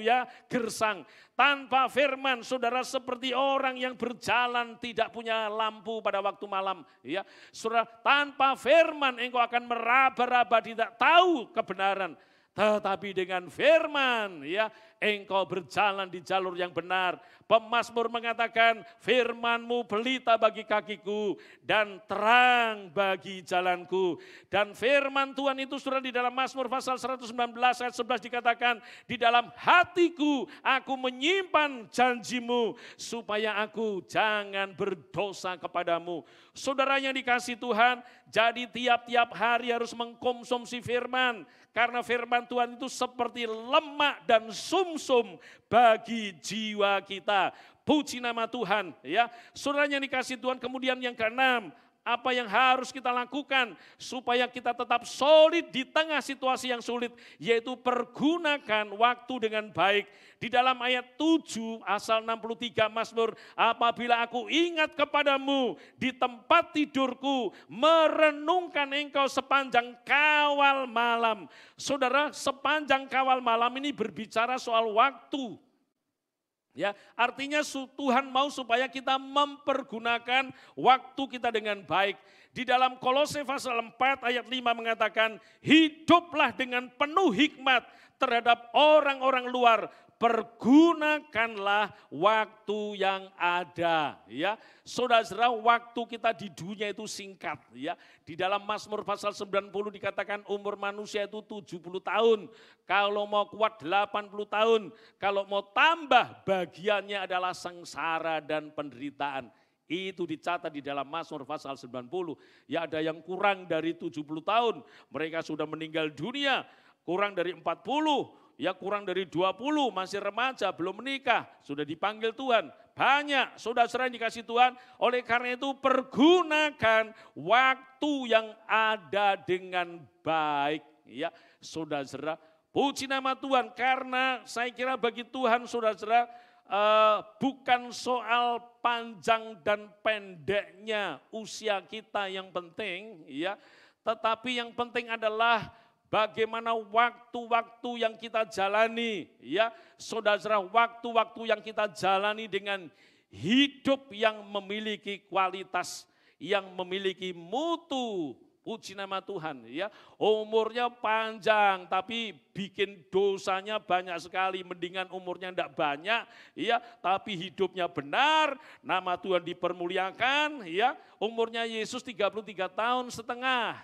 ya gersang. Tanpa firman saudara seperti orang yang berjalan tidak punya lampu pada waktu malam ya. Saudara, tanpa firman engkau akan meraba-raba tidak tahu kebenaran. Tetapi dengan firman ya engkau berjalan di jalur yang benar. Pemazmur mengatakan firman-Mu pelita bagi kakiku dan terang bagi jalanku. Dan firman Tuhan itu sudah di dalam Mazmur pasal 119 ayat 11 dikatakan, di dalam hatiku aku menyimpan janji-Mu supaya aku jangan berdosa kepadamu. Saudara yang dikasih Tuhan, jadi tiap-tiap hari harus mengkonsumsi firman. Karena firman Tuhan itu seperti lemak dan sumsum bagi jiwa kita. Puji nama Tuhan ya. Saudara yang dikasih Tuhan, kemudian yang keenam, apa yang harus kita lakukan supaya kita tetap solid di tengah situasi yang sulit, yaitu pergunakan waktu dengan baik. Di dalam ayat 7 asal 63 Mazmur, apabila aku ingat kepadamu di tempat tidurku, merenungkan engkau sepanjang kawal malam. Saudara, sepanjang kawal malam ini berbicara soal waktu. Ya, artinya Tuhan mau supaya kita mempergunakan waktu kita dengan baik. Di dalam Kolose pasal 4 ayat 5 mengatakan, hiduplah dengan penuh hikmat terhadap orang-orang luar, pergunakanlah waktu yang ada. Ya, saudara-saudara, waktu kita di dunia itu singkat. Ya, di dalam Mazmur pasal 90 dikatakan umur manusia itu 70 tahun. Kalau mau kuat 80 tahun. Kalau mau tambah bagiannya adalah sengsara dan penderitaan. Itu dicatat di dalam Mazmur pasal 90. Ya, ada yang kurang dari 70 tahun. Mereka sudah meninggal dunia. Kurang dari 40, ya kurang dari 20, masih remaja, belum menikah. Sudah dipanggil Tuhan. Banyak saudara-saudara yang dikasih Tuhan. Oleh karena itu pergunakan waktu yang ada dengan baik. Ya, saudara-saudara, puji nama Tuhan. Karena saya kira bagi Tuhan saudara-saudara, bukan soal panjang dan pendeknya usia kita yang penting, ya, tetapi yang penting adalah bagaimana waktu-waktu yang kita jalani, ya, saudara-saudara, waktu-waktu yang kita jalani dengan hidup yang memiliki kualitas, yang memiliki mutu. Puji nama Tuhan, ya. Umurnya panjang tapi bikin dosanya banyak sekali. Mendingan umurnya tidak banyak, ya, tapi hidupnya benar, nama Tuhan dipermuliakan, ya. Umurnya Yesus 33 tahun setengah.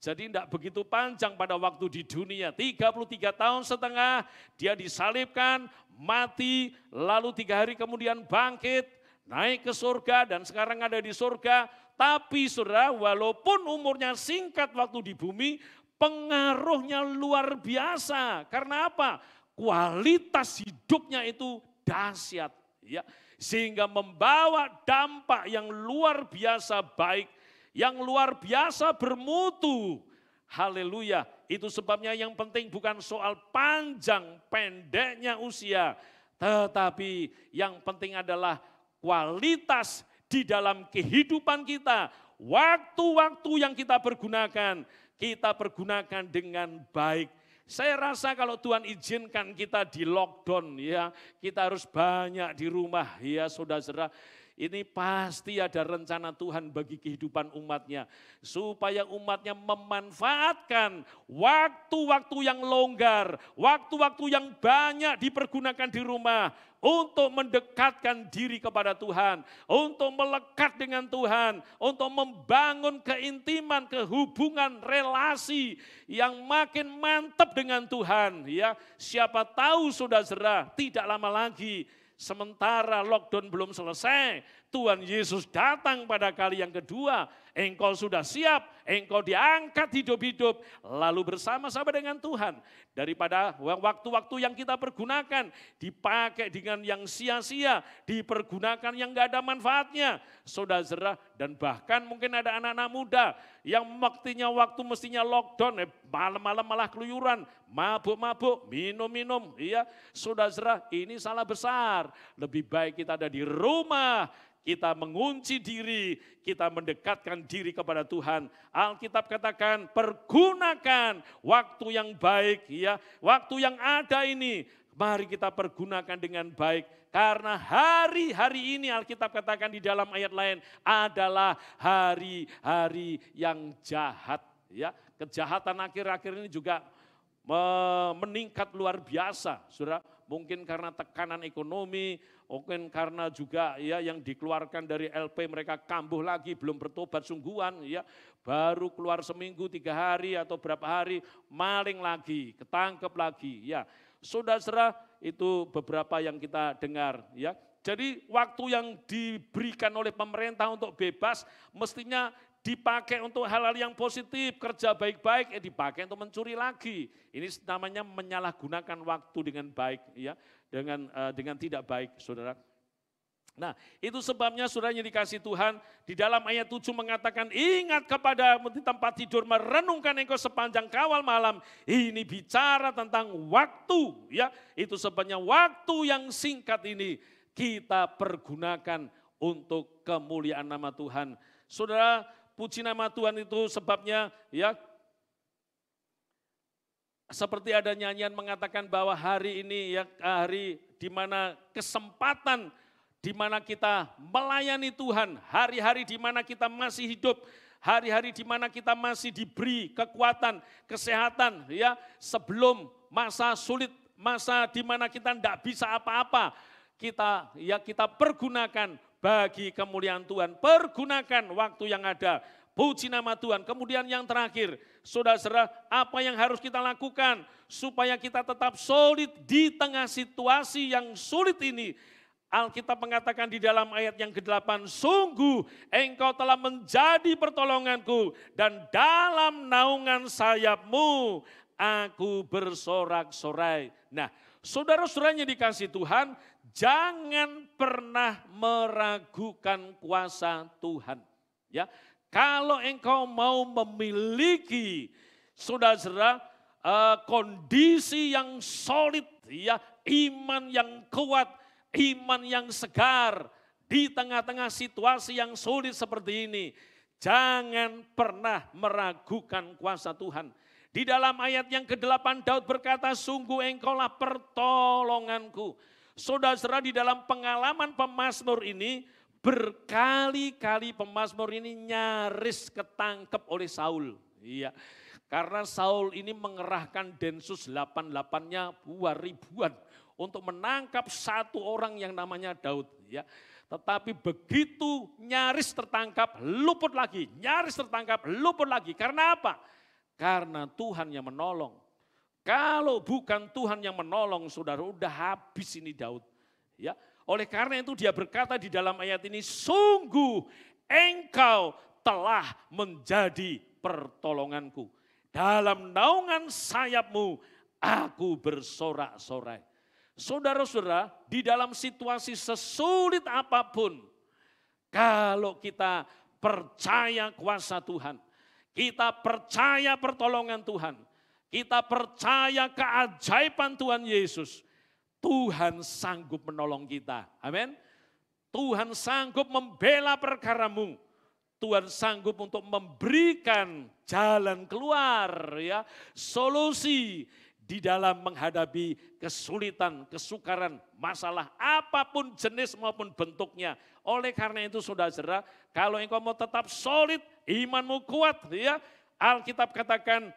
Jadi tidak begitu panjang pada waktu di dunia. 33 tahun setengah dia disalibkan, mati, lalu 3 hari kemudian bangkit, naik ke surga dan sekarang ada di surga. Tapi saudara, walaupun umurnya singkat waktu di bumi, pengaruhnya luar biasa. Karena apa? Kualitas hidupnya itu dahsyat, ya, sehingga membawa dampak yang luar biasa baik, yang luar biasa bermutu. Haleluya. Itu sebabnya yang penting bukan soal panjang pendeknya usia, tetapi yang penting adalah kualitas di dalam kehidupan kita. Waktu-waktu yang kita pergunakan dengan baik. Saya rasa kalau Tuhan izinkan kita di lockdown, ya, kita harus banyak di rumah, ya, saudara-saudara. Ini pasti ada rencana Tuhan bagi kehidupan umatnya. Supaya umatnya memanfaatkan waktu-waktu yang longgar, waktu-waktu yang banyak dipergunakan di rumah untuk mendekatkan diri kepada Tuhan, untuk melekat dengan Tuhan, untuk membangun keintiman, kehubungan, relasi yang makin mantap dengan Tuhan. Ya, siapa tahu saudara-saudara, tidak lama lagi, sementara lockdown belum selesai, Tuhan Yesus datang pada kali yang kedua. Engkau sudah siap, engkau diangkat hidup-hidup, lalu bersama-sama dengan Tuhan. Daripada waktu-waktu yang kita pergunakan, dipakai dengan yang sia-sia, dipergunakan yang gak ada manfaatnya. Saudara, dan bahkan mungkin ada anak-anak muda yang waktu mestinya lockdown, malam-malam malah keluyuran, mabuk-mabuk, minum-minum. Ya, saudara, ini salah besar. Lebih baik kita ada di rumah, kita mengunci diri, kita mendekatkan diri kepada Tuhan. Alkitab katakan pergunakan waktu yang baik, ya. Waktu yang ada ini mari kita pergunakan dengan baik. Karena hari-hari ini Alkitab katakan di dalam ayat lain adalah hari-hari yang jahat, ya. Kejahatan akhir-akhir ini juga meningkat luar biasa, saudara. Mungkin karena tekanan ekonomi, mungkin karena juga, ya, yang dikeluarkan dari LP mereka kambuh lagi, belum bertobat sungguhan, ya. Baru keluar seminggu, 3 hari atau berapa hari, maling lagi, ketangkep lagi, ya. Saudara, itu beberapa yang kita dengar, ya. Jadi waktu yang diberikan oleh pemerintah untuk bebas mestinya dipakai untuk hal-hal yang positif, kerja baik-baik, dipakai untuk mencuri lagi. Ini namanya menyalahgunakan waktu dengan baik, ya, dengan tidak baik, saudara. Nah, itu sebabnya saudara yang dikasih Tuhan, di dalam ayat 7 mengatakan, ingat kepada di tempat tidur, merenungkan engkau sepanjang kawal malam. Ini bicara tentang waktu, ya. Itu sebabnya waktu yang singkat ini kita pergunakan untuk kemuliaan nama Tuhan. Saudara, puji nama Tuhan itu sebabnya, ya, seperti ada nyanyian mengatakan bahwa hari ini, ya, hari di mana kesempatan, di mana kita melayani Tuhan, hari-hari di mana kita masih hidup, hari-hari di mana kita masih diberi kekuatan, kesehatan, ya, sebelum masa sulit masa di mana kita tidak bisa apa-apa, kita pergunakan bagi kemuliaan Tuhan. Pergunakan waktu yang ada. Puji nama Tuhan. Kemudian yang terakhir, saudara-saudara, apa yang harus kita lakukan supaya kita tetap solid di tengah situasi yang sulit ini? Alkitab mengatakan di dalam ayat yang ke-8, sungguh engkau telah menjadi pertolonganku dan dalam naungan sayapmu aku bersorak-sorai. Nah, saudara-saudaranya dikasih Tuhan, jangan pernah meragukan kuasa Tuhan. Ya, kalau engkau mau memiliki, saudara-saudara, kondisi yang solid, ya, iman yang kuat, iman yang segar di tengah-tengah situasi yang sulit seperti ini, jangan pernah meragukan kuasa Tuhan. Di dalam ayat yang ke-8 Daud berkata, sungguh engkaulah pertolonganku. Saudara-saudara, di dalam pengalaman pemazmur ini, berkali-kali pemazmur ini nyaris ketangkep oleh Saul. Iya, karena Saul ini mengerahkan Densus 88-nya ribuan untuk menangkap satu orang yang namanya Daud. Ya, tetapi begitu nyaris tertangkap, luput lagi, nyaris tertangkap, luput lagi. Karena apa? Karena Tuhan yang menolong. Kalau bukan Tuhan yang menolong, saudara, udah habis ini Daud. Ya, oleh karena itu dia berkata di dalam ayat ini, sungguh engkau telah menjadi pertolonganku. Dalam naungan sayapmu aku bersorak-sorai. Saudara-saudara, di dalam situasi sesulit apapun, kalau kita percaya kuasa Tuhan, kita percaya pertolongan Tuhan, kita percaya keajaiban Tuhan Yesus, Tuhan sanggup menolong kita. Amin. Tuhan sanggup membela perkaramu. Tuhan sanggup untuk memberikan jalan keluar, ya, solusi di dalam menghadapi kesulitan, kesukaran, masalah apapun jenis maupun bentuknya. Oleh karena itu saudara-saudara, kalau engkau mau tetap solid, imanmu kuat, ya, Alkitab katakan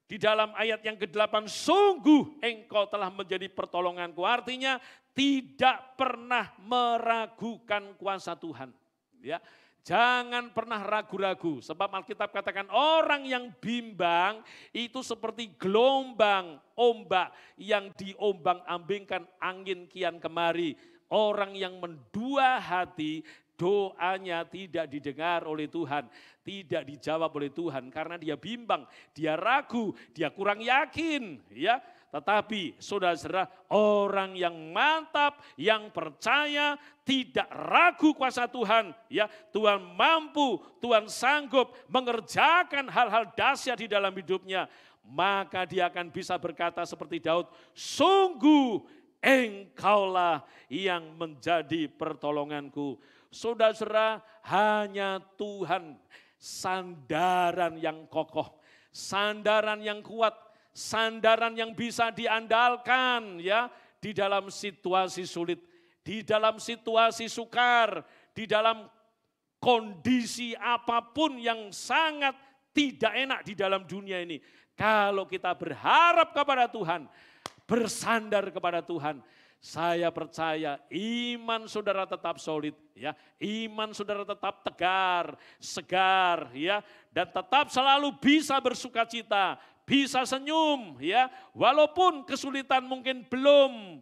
di dalam ayat yang ke-8, sungguh engkau telah menjadi pertolonganku. Artinya tidak pernah meragukan kuasa Tuhan. Ya, jangan pernah ragu-ragu, sebab Alkitab katakan orang yang bimbang itu seperti gelombang ombak yang diombang-ambingkan angin kian kemari. Orang yang mendua hati, doanya tidak didengar oleh Tuhan, tidak dijawab oleh Tuhan karena dia bimbang, dia ragu, dia kurang yakin, ya. Tetapi saudara-saudara, orang yang mantap, yang percaya, tidak ragu kuasa Tuhan, ya, Tuhan mampu, Tuhan sanggup mengerjakan hal-hal dahsyat di dalam hidupnya, maka dia akan bisa berkata seperti Daud, sungguh engkaulah yang menjadi pertolonganku. Saudara-saudara, hanya Tuhan sandaran yang kokoh, sandaran yang kuat, sandaran yang bisa diandalkan, ya, di dalam situasi sulit, di dalam situasi sukar, di dalam kondisi apapun yang sangat tidak enak di dalam dunia ini. Kalau kita berharap kepada Tuhan, bersandar kepada Tuhan, saya percaya iman saudara tetap solid, ya, iman saudara tetap tegar, segar, ya, dan tetap selalu bisa bersukacita, bisa senyum, ya, walaupun kesulitan mungkin belum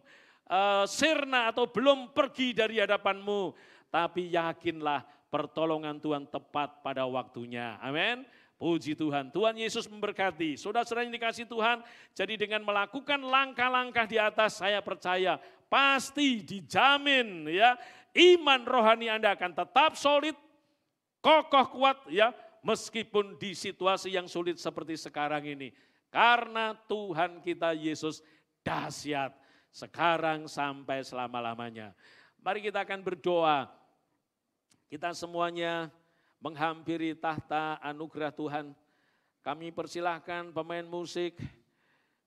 sirna atau belum pergi dari hadapanmu, tapi yakinlah pertolongan Tuhan tepat pada waktunya. Amin. Puji Tuhan, Tuhan Yesus memberkati. Saudara-saudara yang dikasih Tuhan, jadi dengan melakukan langkah-langkah di atas, saya percaya pasti dijamin, ya, iman rohani Anda akan tetap solid, kokoh, kuat, ya, meskipun di situasi yang sulit seperti sekarang ini. Karena Tuhan kita Yesus dahsyat sekarang sampai selama-lamanya. Mari kita akan berdoa. Kita semuanya menghampiri tahta anugerah Tuhan. Kami persilahkan pemain musik,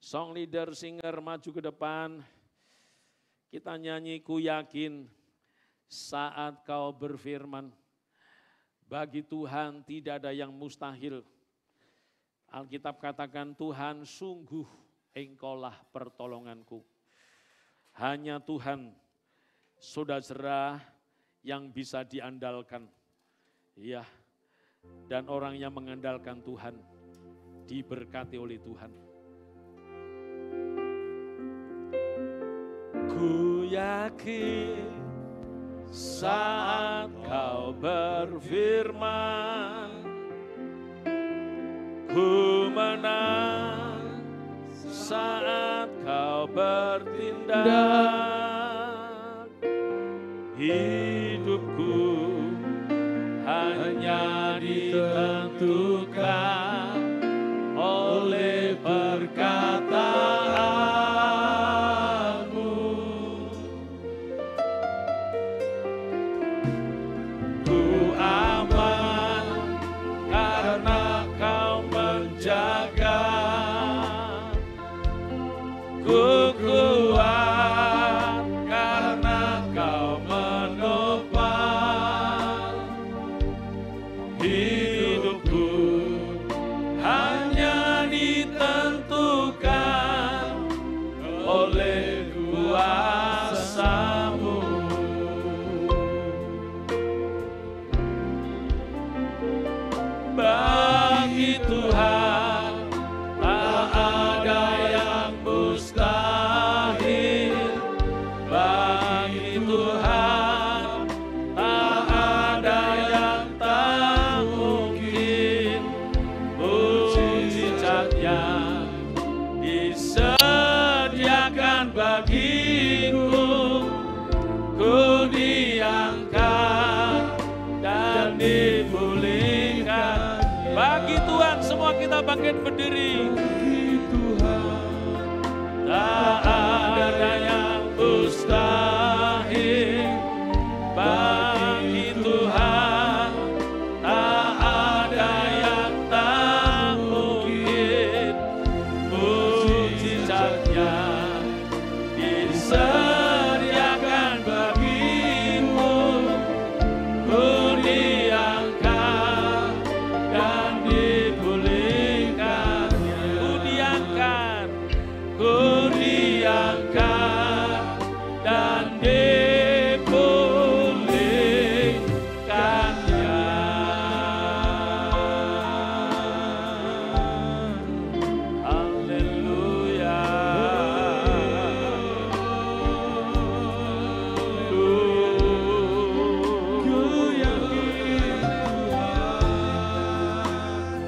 song leader, singer maju ke depan. Kita nyanyi Ku Yakin Saat Kau Berfirman. Bagi Tuhan tidak ada yang mustahil. Alkitab katakan Tuhan sungguh Engkaulah pertolonganku. Hanya Tuhan, saudara yang bisa diandalkan. Ya, dan orang yang mengandalkan Tuhan, diberkati oleh Tuhan. Ku yakin saat kau berfirman, ku menang saat kau bertindak. Hidupku hanya ditentukan oleh perkataanmu. Ku aman karena kau menjaga. Ku kuat karena kau menopang. Hidupku hanya ditentukan oleh kuasa-Mu. Bagi Tuhan tak ada yang mustahil. Bagi Tuhan tak ada yang tak mungkin. Mujizatnya disediakan bagiku. Ku diangkat dan dipulihkan. Bagi Tuhan semua kita bangkit berdiri. Bagi Tuhan tak ada yang mustahil. Bagi Tuhan tak ada yang tak mungkin. Mujizatnya disediakan bagimu. Ku diangkat dan dipulihkan. Ku diangkat dan dipulihkannya. Haleluya.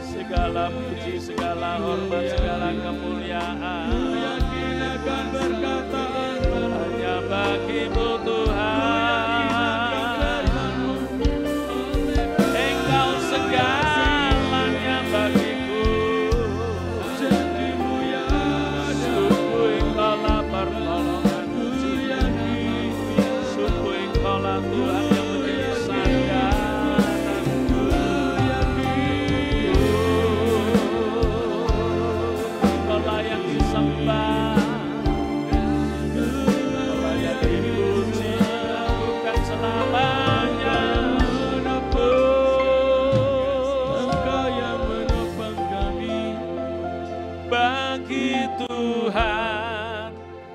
Segala puji, segala hormat, segala kemuliaan hanya bagimu Tuhan. Engkau segalanya bagiku. Sungguh Engkaulah pertolonganku. Sungguh Engkaulah Tuhan yang menjadi sandaranku. Engkaulah yang disembah. Engkaulah yang dipuji, bukan selamanya. Engkau yang menopang kami. Bagi Tuhan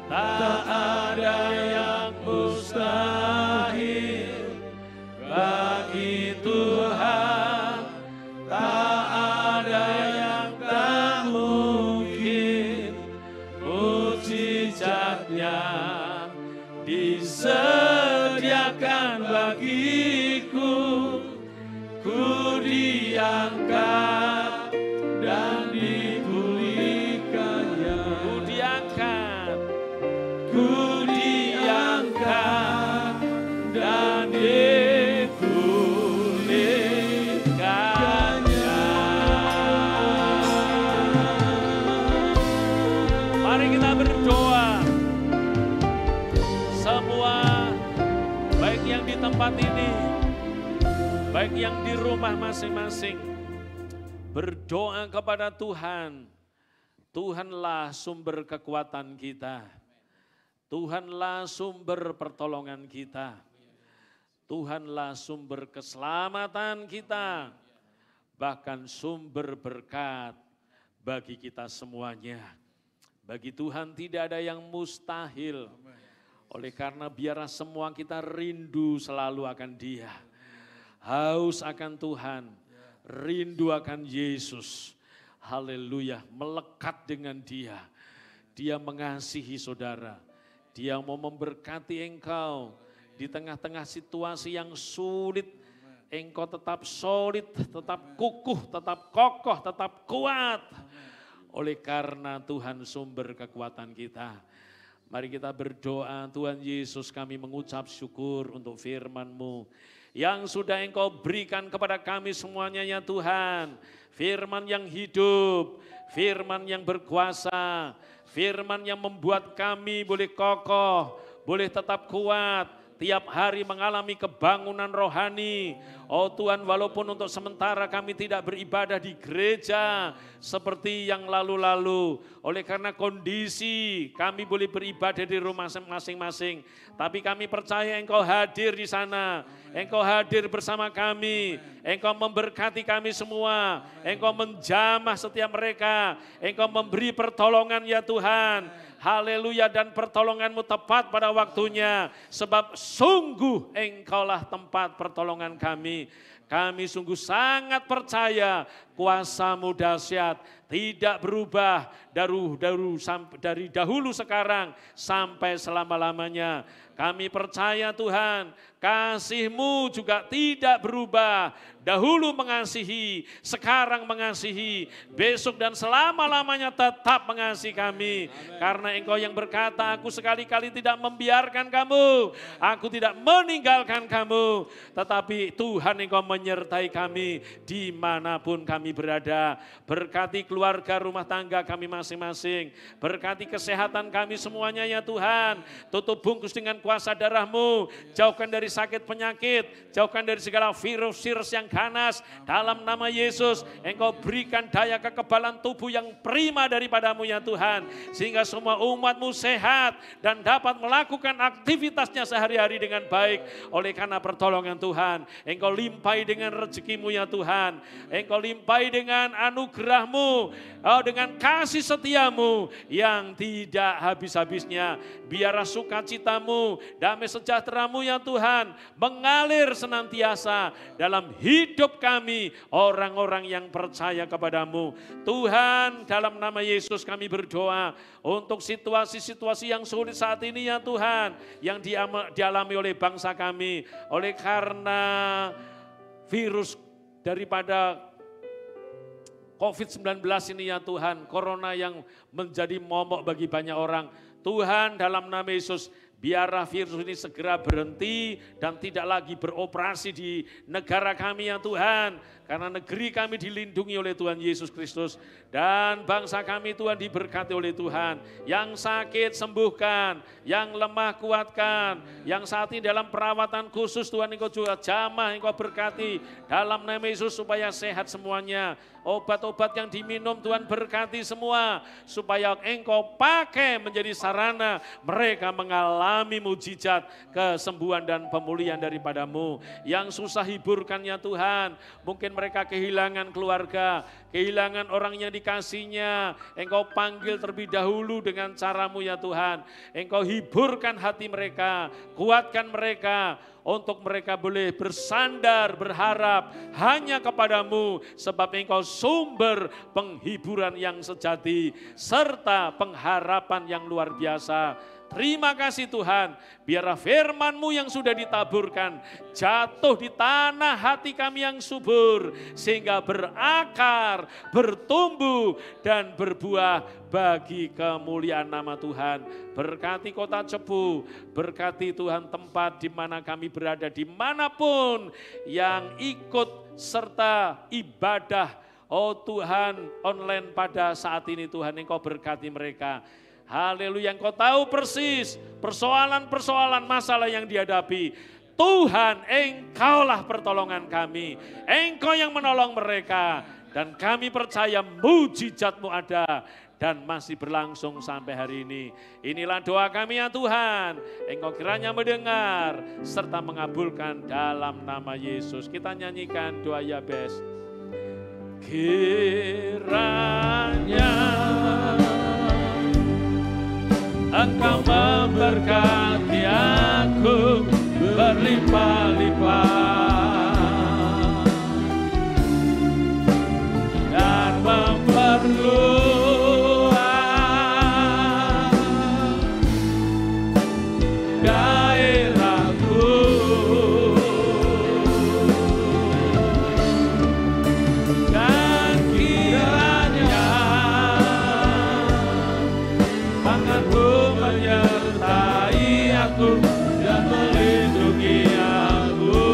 tak ada yang mustahil. Bagi Tuhan tak ada yang tak mungkin. Mujizatnya disediakan bagiku. Ku diangkat dan dipulihkannya. Ku diangkat dan dipulihkannya. Mari kita berdoa. Semua, baik yang di tempat ini, baik yang di rumah masing-masing, berdoa kepada Tuhan. Tuhanlah sumber kekuatan kita. Tuhanlah sumber pertolongan kita. Tuhanlah sumber keselamatan kita. Bahkan sumber berkat bagi kita semuanya. Bagi Tuhan tidak ada yang mustahil. Oleh karena biarlah semua kita rindu selalu akan Dia. Haus akan Tuhan, rindu akan Yesus. Haleluya, melekat dengan Dia. Dia mengasihi saudara. Dia mau memberkati engkau di tengah-tengah situasi yang sulit. Engkau tetap solid, tetap kukuh, tetap kokoh, tetap kuat. Oleh karena Tuhan sumber kekuatan kita. Mari kita berdoa, Tuhan Yesus, kami mengucap syukur untuk firman-Mu yang sudah Engkau berikan kepada kami semuanya ya Tuhan. Firman yang hidup, firman yang berkuasa, firman yang membuat kami boleh kokoh, boleh tetap kuat, tiap hari mengalami kebangunan rohani. Oh Tuhan, walaupun untuk sementara kami tidak beribadah di gereja seperti yang lalu-lalu. Oleh karena kondisi kami boleh beribadah di rumah masing-masing. Tapi kami percaya Engkau hadir di sana. Engkau hadir bersama kami. Engkau memberkati kami semua. Engkau menjamah setiap mereka. Engkau memberi pertolongan ya Tuhan. Haleluya, dan pertolongan-Mu tepat pada waktunya. Sebab sungguh Engkaulah tempat pertolongan kami. Kami sungguh sangat percaya kuasa-Mu dahsyat, tidak berubah dari dahulu sekarang sampai selama-lamanya. Kami percaya Tuhan, kasih-Mu juga tidak berubah. Dahulu mengasihi, sekarang mengasihi, besok dan selama-lamanya tetap mengasihi kami. Amen. Karena Engkau yang berkata, aku sekali-kali tidak membiarkan kamu, aku tidak meninggalkan kamu. Tetapi Tuhan Engkau menyertai kami dimanapun kami berada. Berkati keluarga rumah tangga kami masing-masing. Berkati kesehatan kami semuanya ya Tuhan. Tutup bungkus dengan kuasa darah-Mu. Jauhkan dari sakit penyakit, jauhkan dari segala virus-virus yang ganas. Dalam nama Yesus, Engkau berikan daya kekebalan tubuh yang prima daripada-Mu ya Tuhan. Sehingga semua umat-Mu sehat dan dapat melakukan aktivitasnya sehari-hari dengan baik. Oleh karena pertolongan Tuhan, Engkau limpahi dengan rezeki-Mu ya Tuhan. Engkau limpahi dengan anugerah-Mu, dengan kasih setia-Mu yang tidak habis-habisnya. Biarlah sukacita-Mu, damai sejahtera-Mu ya Tuhan mengalir senantiasa dalam hidup kami, orang-orang yang percaya kepada-Mu. Tuhan, dalam nama Yesus kami berdoa untuk situasi-situasi yang sulit saat ini ya Tuhan, yang dialami oleh bangsa kami, oleh karena virus daripada COVID-19 ini ya Tuhan, corona yang menjadi momok bagi banyak orang. Tuhan, dalam nama Yesus, biarlah virus ini segera berhenti dan tidak lagi beroperasi di negara kami ya Tuhan. Karena negeri kami dilindungi oleh Tuhan Yesus Kristus. Dan bangsa kami Tuhan diberkati oleh Tuhan. Yang sakit sembuhkan, yang lemah kuatkan. Yang saat ini dalam perawatan khusus Tuhan Engkau juga jamah, Engkau berkati. Dalam nama Yesus supaya sehat semuanya. Obat-obat yang diminum Tuhan berkati semua. Supaya Engkau pakai menjadi sarana mereka mengalami mujizat kesembuhan dan pemulihan daripada-Mu. Yang susah hiburkan ya Tuhan. Mungkin mereka kehilangan keluarga, kehilangan orang yang dikasihnya. Engkau panggil terlebih dahulu dengan cara-Mu ya Tuhan. Engkau hiburkan hati mereka, kuatkan mereka, untuk mereka boleh bersandar, berharap hanya kepada-Mu. Sebab Engkau sumber penghiburan yang sejati, serta pengharapan yang luar biasa. Terima kasih Tuhan, biarlah firman-Mu yang sudah ditaburkan jatuh di tanah hati kami yang subur, sehingga berakar, bertumbuh, dan berbuah bagi kemuliaan nama Tuhan. Berkati kota Cepu, berkati Tuhan tempat di mana kami berada, dimanapun yang ikut serta ibadah, oh Tuhan, online pada saat ini Tuhan, Engkau berkati mereka. Haleluya, Engkau tahu persis persoalan-persoalan masalah yang dihadapi. Tuhan, Engkaulah pertolongan kami. Engkau yang menolong mereka. Dan kami percaya mujizat-Mu ada dan masih berlangsung sampai hari ini. Inilah doa kami ya Tuhan. Engkau kiranya mendengar serta mengabulkan dalam nama Yesus. Kita nyanyikan doa Yabes. Kiranya memberkati aku berlimpah-limpah dan memperluas gairahku. Dan kiranya tanganmu menyertai aku dan melindungi aku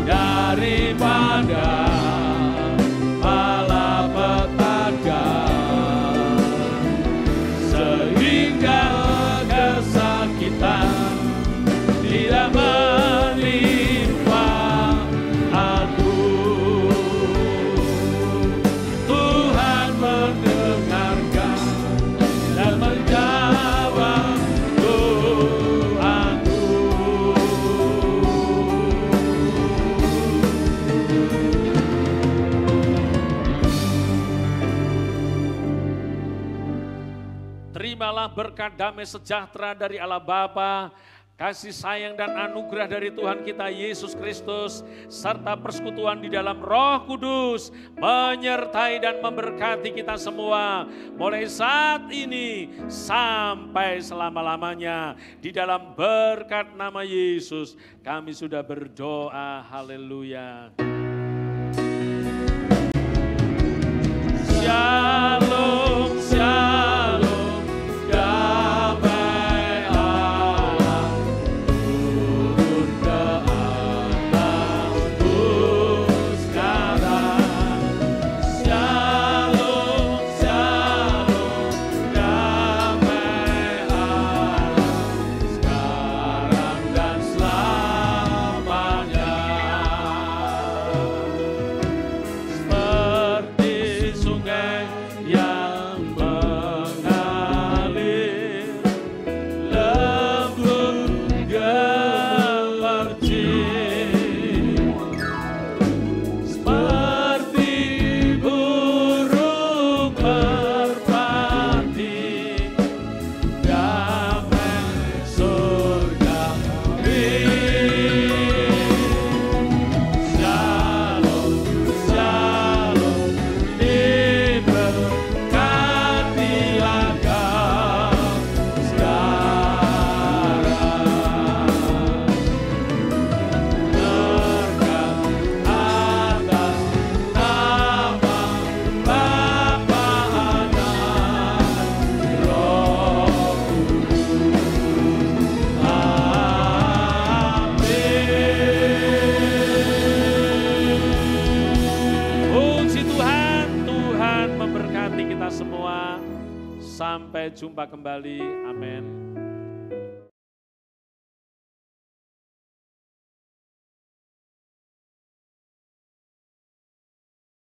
daripada malapetaka, sehingga kesakitan tidak menimpa aku. Tuhan mendengarkan dan menjawab doaku. Terimalah berkat damai sejahtera dari Allah Bapa, kasih sayang dan anugerah dari Tuhan kita Yesus Kristus, serta persekutuan di dalam Roh Kudus menyertai dan memberkati kita semua mulai saat ini sampai selama-lamanya. Di dalam berkat nama Yesus kami sudah berdoa. Haleluya. Shalom, shalom, damai Allah turun ke atasmu sekarang. Shalom, shalom, damai Allah sekarang dan selamanya. Seperti sungai yang mengalir, lembut gemercik, seperti burung merpati, damai surgawi. Shalom, shalom, diberkatilah kau sekarang. Berkat atas nama Bapa, Anak, Roh Kudus. Amin. Puji Tuhan, Tuhan memberkati kita semua. Sampai jumpa kembali. Amin.